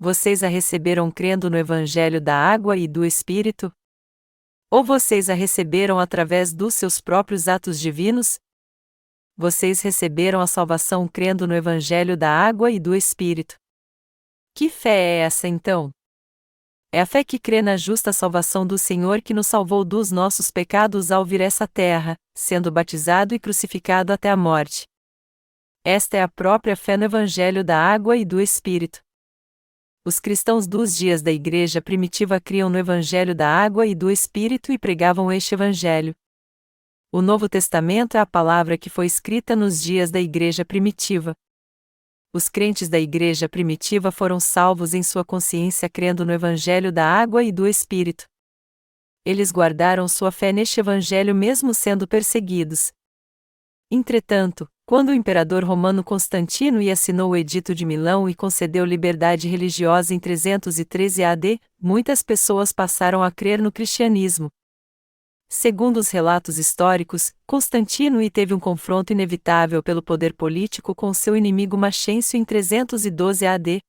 Vocês a receberam crendo no Evangelho da água e do Espírito? Ou vocês a receberam através dos seus próprios atos divinos? Vocês receberam a salvação crendo no Evangelho da água e do Espírito. Que fé é essa então? É a fé que crê na justa salvação do Senhor que nos salvou dos nossos pecados ao vir essa terra, sendo batizado e crucificado até a morte. Esta é a própria fé no Evangelho da água e do Espírito. Os cristãos dos dias da igreja primitiva criam no Evangelho da água e do Espírito e pregavam este Evangelho. O Novo Testamento é a palavra que foi escrita nos dias da igreja primitiva. Os crentes da igreja primitiva foram salvos em sua consciência crendo no Evangelho da água e do Espírito. Eles guardaram sua fé neste Evangelho mesmo sendo perseguidos. Entretanto, quando o imperador romano Constantino assinou o Edito de Milão e concedeu liberdade religiosa em 313 AD, muitas pessoas passaram a crer no cristianismo. Segundo os relatos históricos, Constantino teve um confronto inevitável pelo poder político com seu inimigo Maxêncio em 312 AD.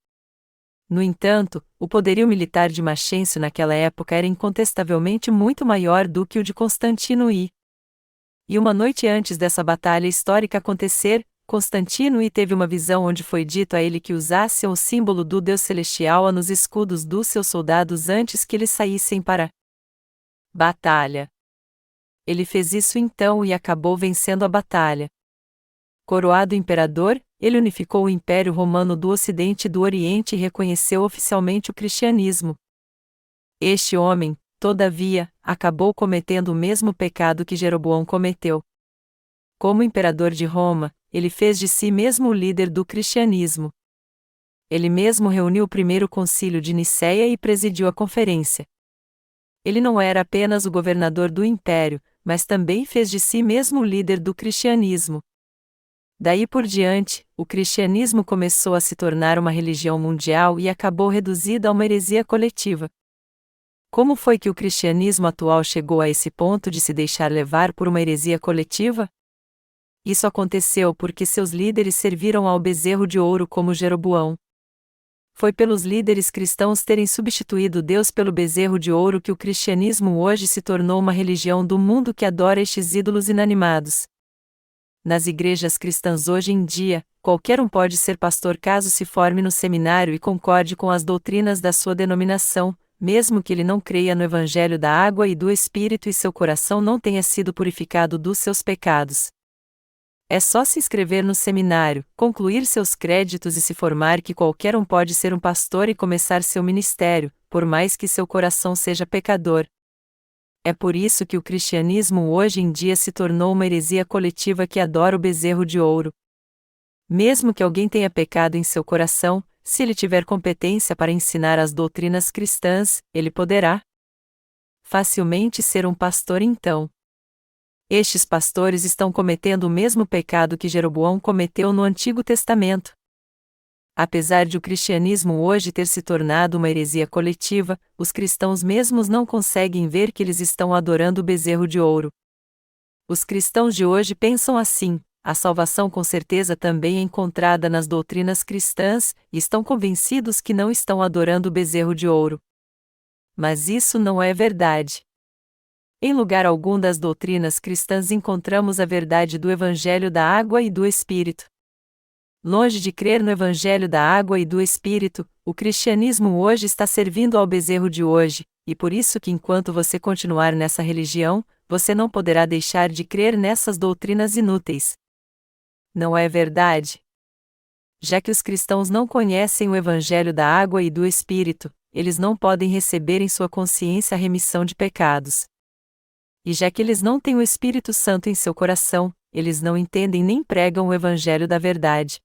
No entanto, o poderio militar de Maxêncio naquela época era incontestavelmente muito maior do que o de Constantino E uma noite antes dessa batalha histórica acontecer, Constantino teve uma visão onde foi dito a ele que usasse o símbolo do Deus Celestial nos escudos dos seus soldados antes que eles saíssem para batalha. Ele fez isso então e acabou vencendo a batalha. Coroado imperador, ele unificou o Império Romano do Ocidente e do Oriente e reconheceu oficialmente o cristianismo. Este homem, todavia, acabou cometendo o mesmo pecado que Jeroboão cometeu. Como imperador de Roma, ele fez de si mesmo o líder do cristianismo. Ele mesmo reuniu o primeiro concílio de Nicéia e presidiu a conferência. Ele não era apenas o governador do império, mas também fez de si mesmo o líder do cristianismo. Daí por diante, o cristianismo começou a se tornar uma religião mundial e acabou reduzida a uma heresia coletiva. Como foi que o cristianismo atual chegou a esse ponto de se deixar levar por uma heresia coletiva? Isso aconteceu porque seus líderes serviram ao bezerro de ouro como Jeroboão. Foi pelos líderes cristãos terem substituído Deus pelo bezerro de ouro que o cristianismo hoje se tornou uma religião do mundo que adora estes ídolos inanimados. Nas igrejas cristãs hoje em dia, qualquer um pode ser pastor caso se forme no seminário e concorde com as doutrinas da sua denominação, mesmo que ele não creia no Evangelho da água e do Espírito e seu coração não tenha sido purificado dos seus pecados. É só se inscrever no seminário, concluir seus créditos e se formar que qualquer um pode ser um pastor e começar seu ministério, por mais que seu coração seja pecador. É por isso que o cristianismo hoje em dia se tornou uma heresia coletiva que adora o bezerro de ouro. Mesmo que alguém tenha pecado em seu coração, se ele tiver competência para ensinar as doutrinas cristãs, ele poderá facilmente ser um pastor então. Estes pastores estão cometendo o mesmo pecado que Jeroboão cometeu no Antigo Testamento. Apesar de o cristianismo hoje ter se tornado uma heresia coletiva, os cristãos mesmos não conseguem ver que eles estão adorando o bezerro de ouro. Os cristãos de hoje pensam assim: a salvação com certeza também é encontrada nas doutrinas cristãs, e estão convencidos que não estão adorando o bezerro de ouro. Mas isso não é verdade. Em lugar algum das doutrinas cristãs encontramos a verdade do Evangelho da água e do Espírito. Longe de crer no Evangelho da água e do Espírito, o cristianismo hoje está servindo ao bezerro de hoje, e por isso que enquanto você continuar nessa religião, você não poderá deixar de crer nessas doutrinas inúteis. Não é verdade? Já que os cristãos não conhecem o Evangelho da água e do Espírito, eles não podem receber em sua consciência a remissão de pecados. E já que eles não têm o Espírito Santo em seu coração, eles não entendem nem pregam o Evangelho da verdade.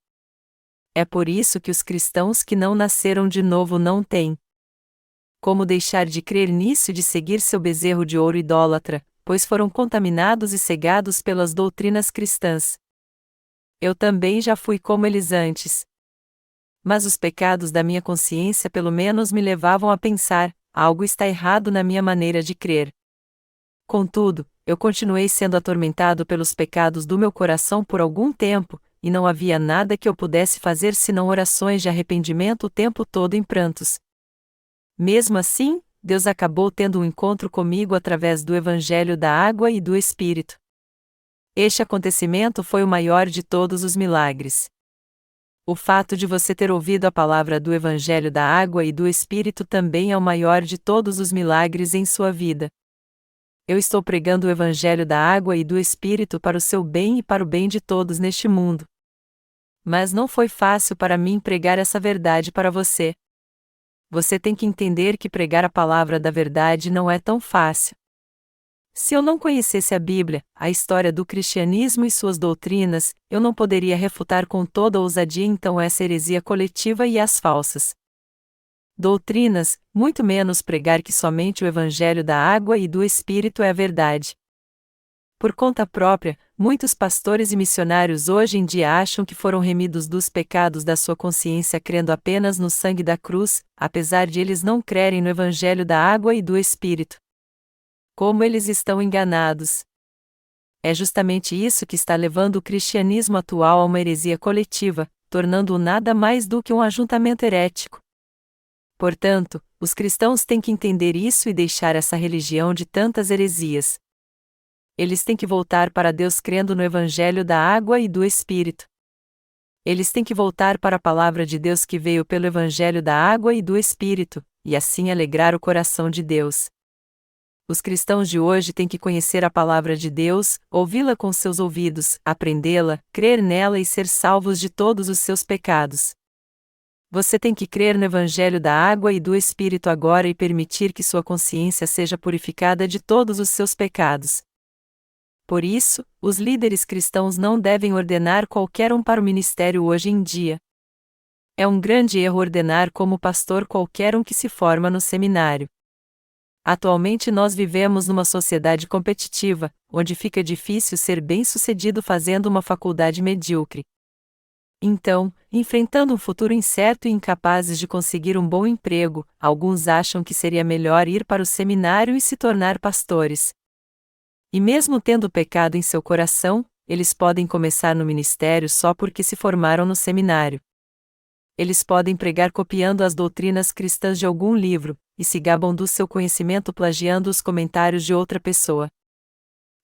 É por isso que os cristãos que não nasceram de novo não têm como deixar de crer nisso e de seguir seu bezerro de ouro idólatra, pois foram contaminados e cegados pelas doutrinas cristãs. Eu também já fui como eles antes. Mas os pecados da minha consciência pelo menos me levavam a pensar: algo está errado na minha maneira de crer. Contudo, eu continuei sendo atormentado pelos pecados do meu coração por algum tempo, e não havia nada que eu pudesse fazer senão orações de arrependimento o tempo todo em prantos. Mesmo assim, Deus acabou tendo um encontro comigo através do Evangelho da água e do Espírito. Este acontecimento foi o maior de todos os milagres. O fato de você ter ouvido a palavra do Evangelho da água e do Espírito também é o maior de todos os milagres em sua vida. Eu estou pregando o Evangelho da água e do Espírito para o seu bem e para o bem de todos neste mundo. Mas não foi fácil para mim pregar essa verdade para você. Você tem que entender que pregar a palavra da verdade não é tão fácil. Se eu não conhecesse a Bíblia, a história do cristianismo e suas doutrinas, eu não poderia refutar com toda ousadia então essa heresia coletiva e as falsas doutrinas, muito menos pregar que somente o Evangelho da água e do Espírito é a verdade. Por conta própria, muitos pastores e missionários hoje em dia acham que foram remidos dos pecados da sua consciência crendo apenas no sangue da cruz, apesar de eles não crerem no Evangelho da água e do Espírito. Como eles estão enganados! É justamente isso que está levando o cristianismo atual a uma heresia coletiva, tornando-o nada mais do que um ajuntamento herético. Portanto, os cristãos têm que entender isso e deixar essa religião de tantas heresias. Eles têm que voltar para Deus crendo no Evangelho da água e do Espírito. Eles têm que voltar para a palavra de Deus que veio pelo Evangelho da água e do Espírito, e assim alegrar o coração de Deus. Os cristãos de hoje têm que conhecer a palavra de Deus, ouvi-la com seus ouvidos, aprendê-la, crer nela e ser salvos de todos os seus pecados. Você tem que crer no Evangelho da água e do Espírito agora e permitir que sua consciência seja purificada de todos os seus pecados. Por isso, os líderes cristãos não devem ordenar qualquer um para o ministério hoje em dia. É um grande erro ordenar como pastor qualquer um que se forma no seminário. Atualmente nós vivemos numa sociedade competitiva, onde fica difícil ser bem-sucedido fazendo uma faculdade medíocre. Então, enfrentando um futuro incerto e incapazes de conseguir um bom emprego, alguns acham que seria melhor ir para o seminário e se tornar pastores. E mesmo tendo pecado em seu coração, eles podem começar no ministério só porque se formaram no seminário. Eles podem pregar copiando as doutrinas cristãs de algum livro, e se gabam do seu conhecimento plagiando os comentários de outra pessoa.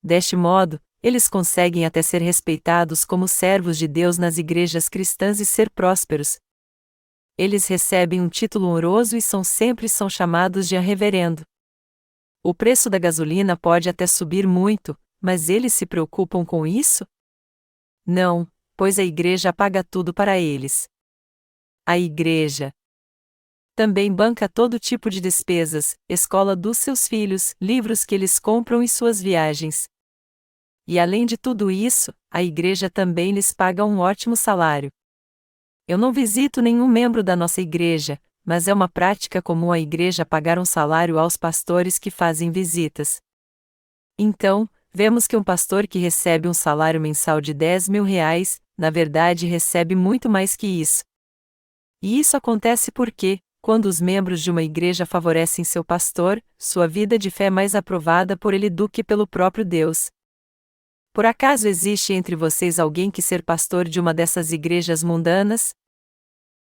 Deste modo, eles conseguem até ser respeitados como servos de Deus nas igrejas cristãs e ser prósperos. Eles recebem um título honroso e sempre são chamados de reverendo. O preço da gasolina pode até subir muito, mas eles se preocupam com isso? Não, pois a igreja paga tudo para eles. A igreja também banca todo tipo de despesas, escola dos seus filhos, livros que eles compram e suas viagens. E além de tudo isso, a igreja também lhes paga um ótimo salário. Eu não visito nenhum membro da nossa igreja, mas é uma prática comum a igreja pagar um salário aos pastores que fazem visitas. Então, vemos que um pastor que recebe um salário mensal de R$ 10.000, na verdade recebe muito mais que isso. E isso acontece porque, quando os membros de uma igreja favorecem seu pastor, sua vida de fé é mais aprovada por ele do que pelo próprio Deus. Por acaso existe entre vocês alguém que ser pastor de uma dessas igrejas mundanas?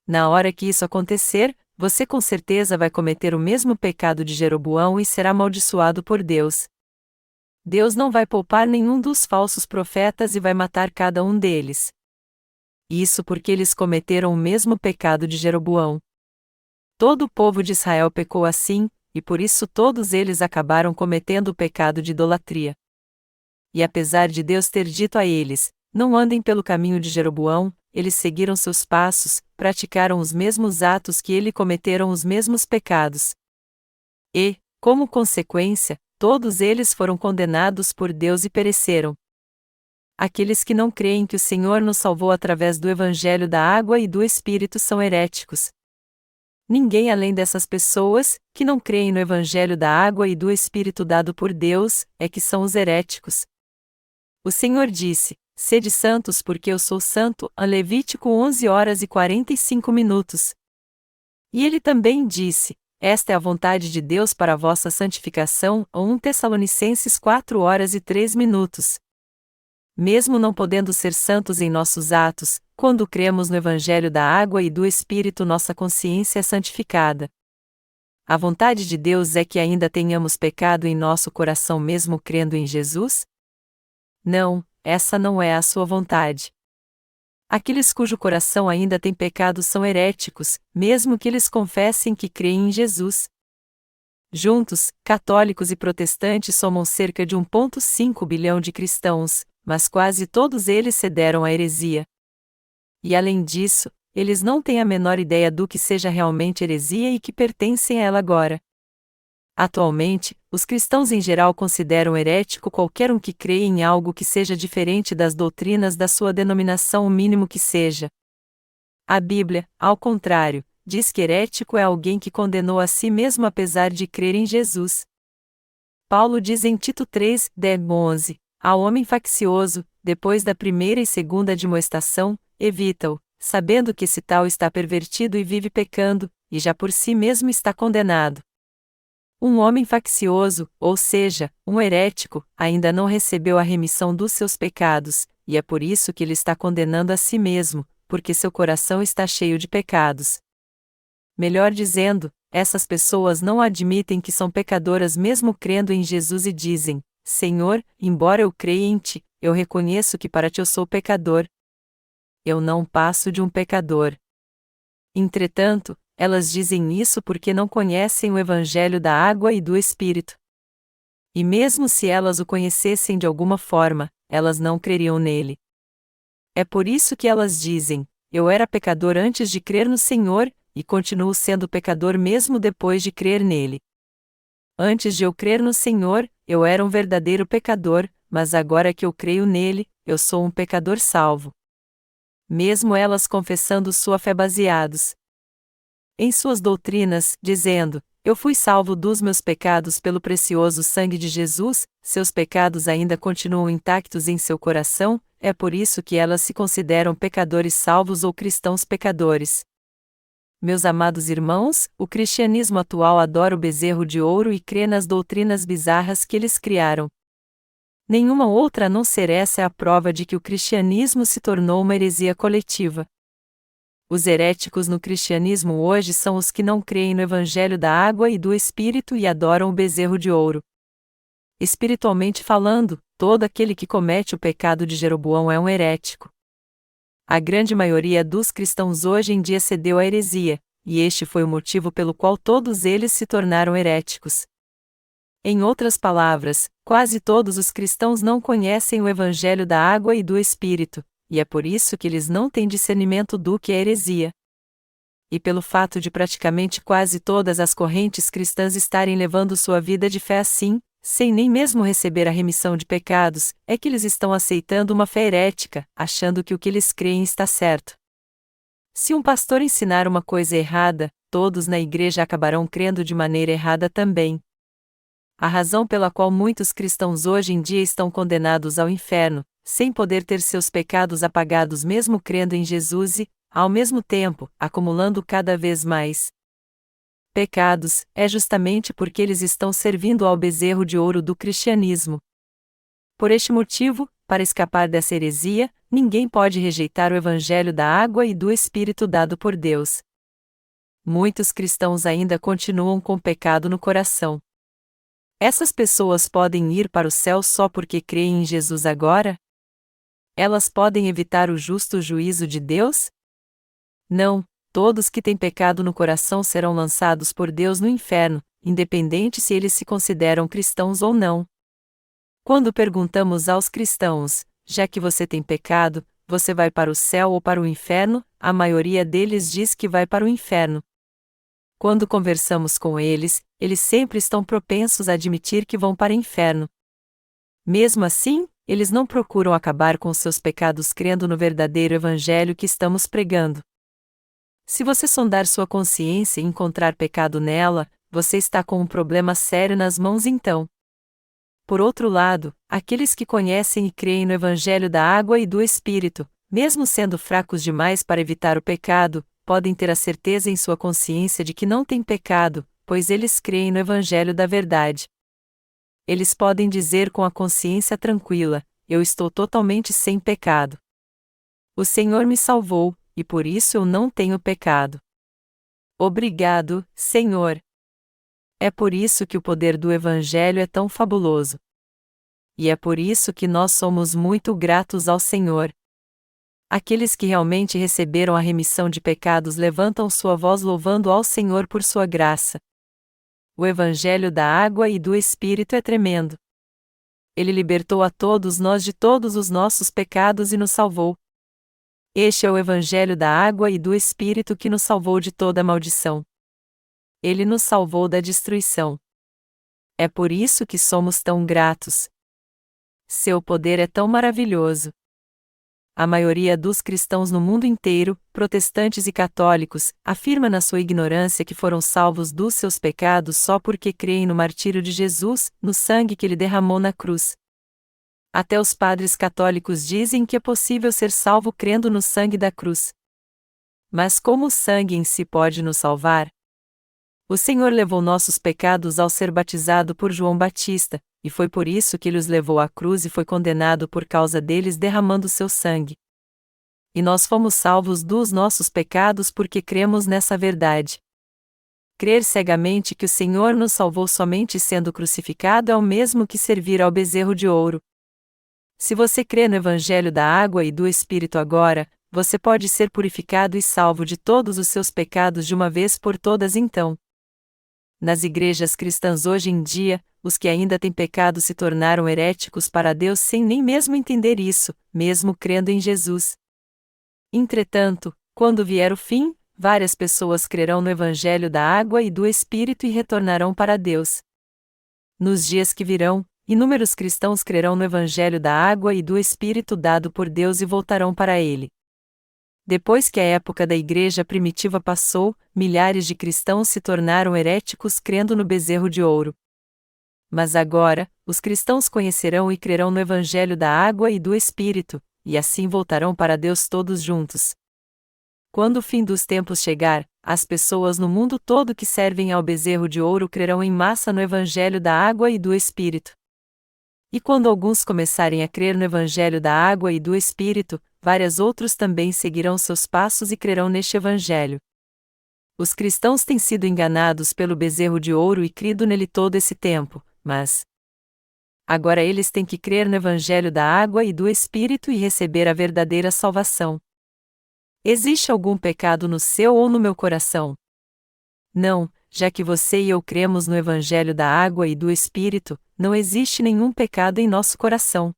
Na hora que isso acontecer, você com certeza vai cometer o mesmo pecado de Jeroboão e será amaldiçoado por Deus. Deus não vai poupar nenhum dos falsos profetas e vai matar cada um deles. Isso porque eles cometeram o mesmo pecado de Jeroboão. Todo o povo de Israel pecou assim, e por isso todos eles acabaram cometendo o pecado de idolatria. E apesar de Deus ter dito a eles, não andem pelo caminho de Jeroboão, eles seguiram seus passos, praticaram os mesmos atos que ele cometeram os mesmos pecados. E, como consequência, todos eles foram condenados por Deus e pereceram. Aqueles que não creem que o Senhor nos salvou através do Evangelho da água e do Espírito são heréticos. Ninguém além dessas pessoas, que não creem no Evangelho da água e do Espírito dado por Deus, é que são os heréticos. O Senhor disse: Sede santos porque eu sou santo, Levítico 11h45. E ele também disse: Esta é a vontade de Deus para a vossa santificação, 1 Tessalonicenses 4h03. Mesmo não podendo ser santos em nossos atos, quando cremos no Evangelho da água e do Espírito nossa consciência é santificada. A vontade de Deus é que ainda tenhamos pecado em nosso coração mesmo crendo em Jesus? Não, essa não é a sua vontade. Aqueles cujo coração ainda tem pecado são heréticos, mesmo que eles confessem que creem em Jesus. Juntos, católicos e protestantes somam cerca de 1,5 bilhão de cristãos, mas quase todos eles cederam à heresia. E além disso, eles não têm a menor ideia do que seja realmente heresia e que pertencem a ela agora. Atualmente, os cristãos em geral consideram herético qualquer um que crê em algo que seja diferente das doutrinas da sua denominação, o mínimo que seja. A Bíblia, ao contrário, diz que herético é alguém que condenou a si mesmo apesar de crer em Jesus. Paulo diz em Tito 3, 10-11, ao homem faccioso, depois da primeira e segunda admoestação, evita-o, sabendo que esse tal está pervertido e vive pecando, e já por si mesmo está condenado. Um homem faccioso, ou seja, um herético, ainda não recebeu a remissão dos seus pecados, e é por isso que ele está condenando a si mesmo, porque seu coração está cheio de pecados. Melhor dizendo, essas pessoas não admitem que são pecadoras mesmo crendo em Jesus e dizem: Senhor, embora eu creia em Ti, eu reconheço que para Ti eu sou pecador. Eu não passo de um pecador. Entretanto, elas dizem isso porque não conhecem o Evangelho da água e do Espírito. E mesmo se elas o conhecessem de alguma forma, elas não creriam nele. É por isso que elas dizem: Eu era pecador antes de crer no Senhor, e continuo sendo pecador mesmo depois de crer nele. Antes de eu crer no Senhor, eu era um verdadeiro pecador, mas agora que eu creio nele, eu sou um pecador salvo. Mesmo elas confessando sua fé baseados em suas doutrinas, dizendo: Eu fui salvo dos meus pecados pelo precioso sangue de Jesus, seus pecados ainda continuam intactos em seu coração, é por isso que elas se consideram pecadores salvos ou cristãos pecadores. Meus amados irmãos, o cristianismo atual adora o bezerro de ouro e crê nas doutrinas bizarras que eles criaram. Nenhuma outra a não ser essa é a prova de que o cristianismo se tornou uma heresia coletiva. Os heréticos no cristianismo hoje são os que não creem no Evangelho da água e do Espírito e adoram o bezerro de ouro. Espiritualmente falando, todo aquele que comete o pecado de Jeroboão é um herético. A grande maioria dos cristãos hoje em dia cedeu à heresia, e este foi o motivo pelo qual todos eles se tornaram heréticos. Em outras palavras, quase todos os cristãos não conhecem o Evangelho da água e do Espírito, e é por isso que eles não têm discernimento do que é heresia. E pelo fato de praticamente quase todas as correntes cristãs estarem levando sua vida de fé assim, sem nem mesmo receber a remissão de pecados, é que eles estão aceitando uma fé herética, achando que o que eles creem está certo. Se um pastor ensinar uma coisa errada, todos na igreja acabarão crendo de maneira errada também. A razão pela qual muitos cristãos hoje em dia estão condenados ao inferno, sem poder ter seus pecados apagados mesmo crendo em Jesus e, ao mesmo tempo, acumulando cada vez mais pecados, é justamente porque eles estão servindo ao bezerro de ouro do cristianismo. Por este motivo, para escapar dessa heresia, ninguém pode rejeitar o Evangelho da água e do Espírito dado por Deus. Muitos cristãos ainda continuam com pecado no coração. Essas pessoas podem ir para o céu só porque creem em Jesus agora? Elas podem evitar o justo juízo de Deus? Não, todos que têm pecado no coração serão lançados por Deus no inferno, independente se eles se consideram cristãos ou não. Quando perguntamos aos cristãos, já que você tem pecado, você vai para o céu ou para o inferno, a maioria deles diz que vai para o inferno. Quando conversamos com eles, eles sempre estão propensos a admitir que vão para o inferno. Mesmo assim, eles não procuram acabar com seus pecados crendo no verdadeiro evangelho que estamos pregando. Se você sondar sua consciência e encontrar pecado nela, você está com um problema sério nas mãos então. Por outro lado, aqueles que conhecem e creem no evangelho da água e do Espírito, mesmo sendo fracos demais para evitar o pecado, podem ter a certeza em sua consciência de que não têm pecado, pois eles creem no evangelho da verdade. Eles podem dizer com a consciência tranquila: eu estou totalmente sem pecado. O Senhor me salvou, e por isso eu não tenho pecado. Obrigado, Senhor. É por isso que o poder do Evangelho é tão fabuloso. E é por isso que nós somos muito gratos ao Senhor. Aqueles que realmente receberam a remissão de pecados levantam sua voz louvando ao Senhor por sua graça. O Evangelho da água e do Espírito é tremendo. Ele libertou a todos nós de todos os nossos pecados e nos salvou. Este é o Evangelho da água e do Espírito que nos salvou de toda maldição. Ele nos salvou da destruição. É por isso que somos tão gratos. Seu poder é tão maravilhoso. A maioria dos cristãos no mundo inteiro, protestantes e católicos, afirma na sua ignorância que foram salvos dos seus pecados só porque creem no martírio de Jesus, no sangue que ele derramou na cruz. Até os padres católicos dizem que é possível ser salvo crendo no sangue da cruz. Mas como o sangue em si pode nos salvar? O Senhor levou nossos pecados ao ser batizado por João Batista, e foi por isso que ele os levou à cruz e foi condenado por causa deles derramando seu sangue. E nós fomos salvos dos nossos pecados porque cremos nessa verdade. Crer cegamente que o Senhor nos salvou somente sendo crucificado é o mesmo que servir ao bezerro de ouro. Se você crê no Evangelho da água e do Espírito agora, você pode ser purificado e salvo de todos os seus pecados de uma vez por todas então. Nas igrejas cristãs hoje em dia, os que ainda têm pecado se tornaram heréticos para Deus sem nem mesmo entender isso, mesmo crendo em Jesus. Entretanto, quando vier o fim, várias pessoas crerão no Evangelho da água e do Espírito e retornarão para Deus. Nos dias que virão, inúmeros cristãos crerão no Evangelho da água e do Espírito dado por Deus e voltarão para ele. Depois que a época da igreja primitiva passou, milhares de cristãos se tornaram heréticos crendo no bezerro de ouro. Mas agora, os cristãos conhecerão e crerão no Evangelho da água e do Espírito, e assim voltarão para Deus todos juntos. Quando o fim dos tempos chegar, as pessoas no mundo todo que servem ao bezerro de ouro crerão em massa no Evangelho da água e do Espírito. E quando alguns começarem a crer no Evangelho da água e do Espírito, vários outros também seguirão seus passos e crerão neste Evangelho. Os cristãos têm sido enganados pelo bezerro de ouro e crido nele todo esse tempo, mas agora eles têm que crer no Evangelho da água e do Espírito e receber a verdadeira salvação. Existe algum pecado no seu ou no meu coração? Não, já que você e eu cremos no Evangelho da água e do Espírito, não existe nenhum pecado em nosso coração.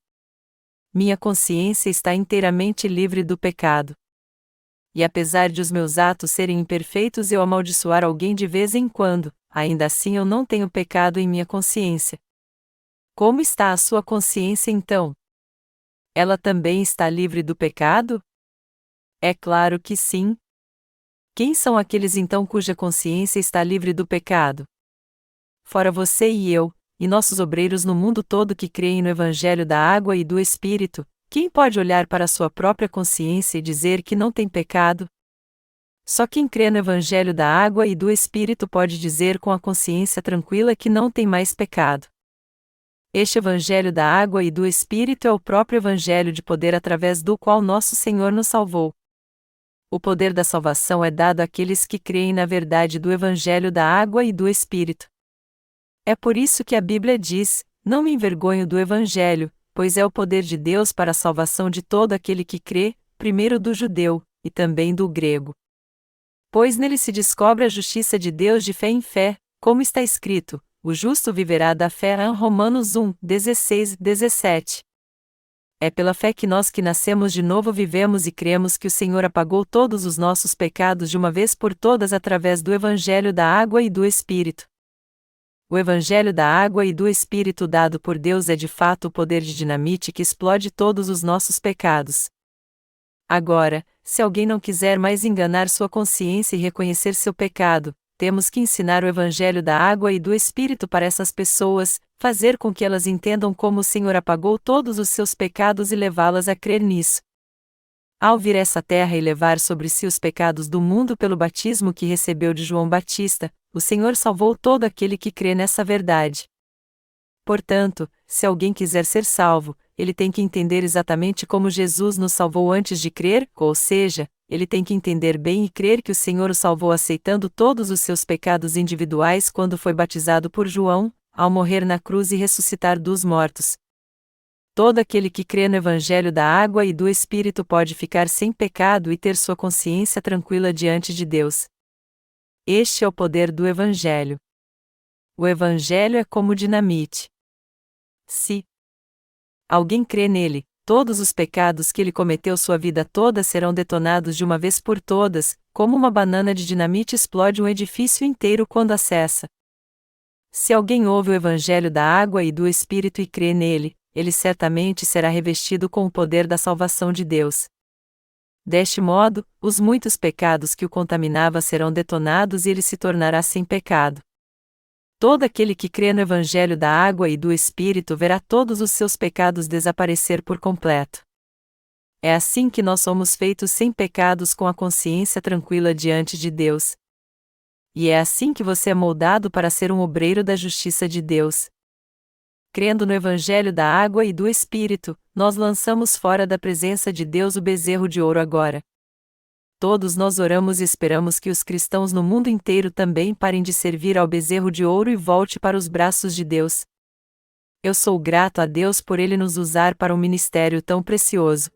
Minha consciência está inteiramente livre do pecado. E apesar de os meus atos serem imperfeitos e eu amaldiçoar alguém de vez em quando, ainda assim eu não tenho pecado em minha consciência. Como está a sua consciência então? Ela também está livre do pecado? É claro que sim. Quem são aqueles então cuja consciência está livre do pecado? Fora você e eu, e nossos obreiros no mundo todo que creem no Evangelho da água e do Espírito, quem pode olhar para a sua própria consciência e dizer que não tem pecado? Só quem crê no Evangelho da água e do Espírito pode dizer com a consciência tranquila que não tem mais pecado. Este Evangelho da água e do Espírito é o próprio Evangelho de poder através do qual nosso Senhor nos salvou. O poder da salvação é dado àqueles que creem na verdade do Evangelho da água e do Espírito. É por isso que a Bíblia diz: não me envergonho do Evangelho, pois é o poder de Deus para a salvação de todo aquele que crê, primeiro do judeu, e também do grego. Pois nele se descobre a justiça de Deus de fé em fé, como está escrito: o justo viverá da fé. Romanos 1, 16, 17. É pela fé que nós que nascemos de novo vivemos e cremos que o Senhor apagou todos os nossos pecados de uma vez por todas através do Evangelho da água e do Espírito. O Evangelho da água e do Espírito dado por Deus é de fato o poder de dinamite que explode todos os nossos pecados. Agora, se alguém não quiser mais enganar sua consciência e reconhecer seu pecado, temos que ensinar o Evangelho da água e do Espírito para essas pessoas, fazer com que elas entendam como o Senhor apagou todos os seus pecados e levá-las a crer nisso. Ao vir essa terra e levar sobre si os pecados do mundo pelo batismo que recebeu de João Batista, o Senhor salvou todo aquele que crê nessa verdade. Portanto, se alguém quiser ser salvo, ele tem que entender exatamente como Jesus nos salvou antes de crer, ou seja, ele tem que entender bem e crer que o Senhor o salvou aceitando todos os seus pecados individuais quando foi batizado por João, ao morrer na cruz e ressuscitar dos mortos. Todo aquele que crê no Evangelho da água e do Espírito pode ficar sem pecado e ter sua consciência tranquila diante de Deus. Este é o poder do Evangelho. O Evangelho é como dinamite. Se alguém crê nele, todos os pecados que ele cometeu sua vida toda serão detonados de uma vez por todas, como uma banana de dinamite explode um edifício inteiro quando acessa. Se alguém ouve o Evangelho da água e do Espírito e crê nele, ele certamente será revestido com o poder da salvação de Deus. Deste modo, os muitos pecados que o contaminavam serão detonados e ele se tornará sem pecado. Todo aquele que crê no Evangelho da água e do Espírito verá todos os seus pecados desaparecer por completo. É assim que nós somos feitos sem pecados com a consciência tranquila diante de Deus. E é assim que você é moldado para ser um obreiro da justiça de Deus. Crendo no Evangelho da água e do Espírito, nós lançamos fora da presença de Deus o bezerro de ouro agora. Todos nós oramos e esperamos que os cristãos no mundo inteiro também parem de servir ao bezerro de ouro e volte para os braços de Deus. Eu sou grato a Deus por ele nos usar para um ministério tão precioso.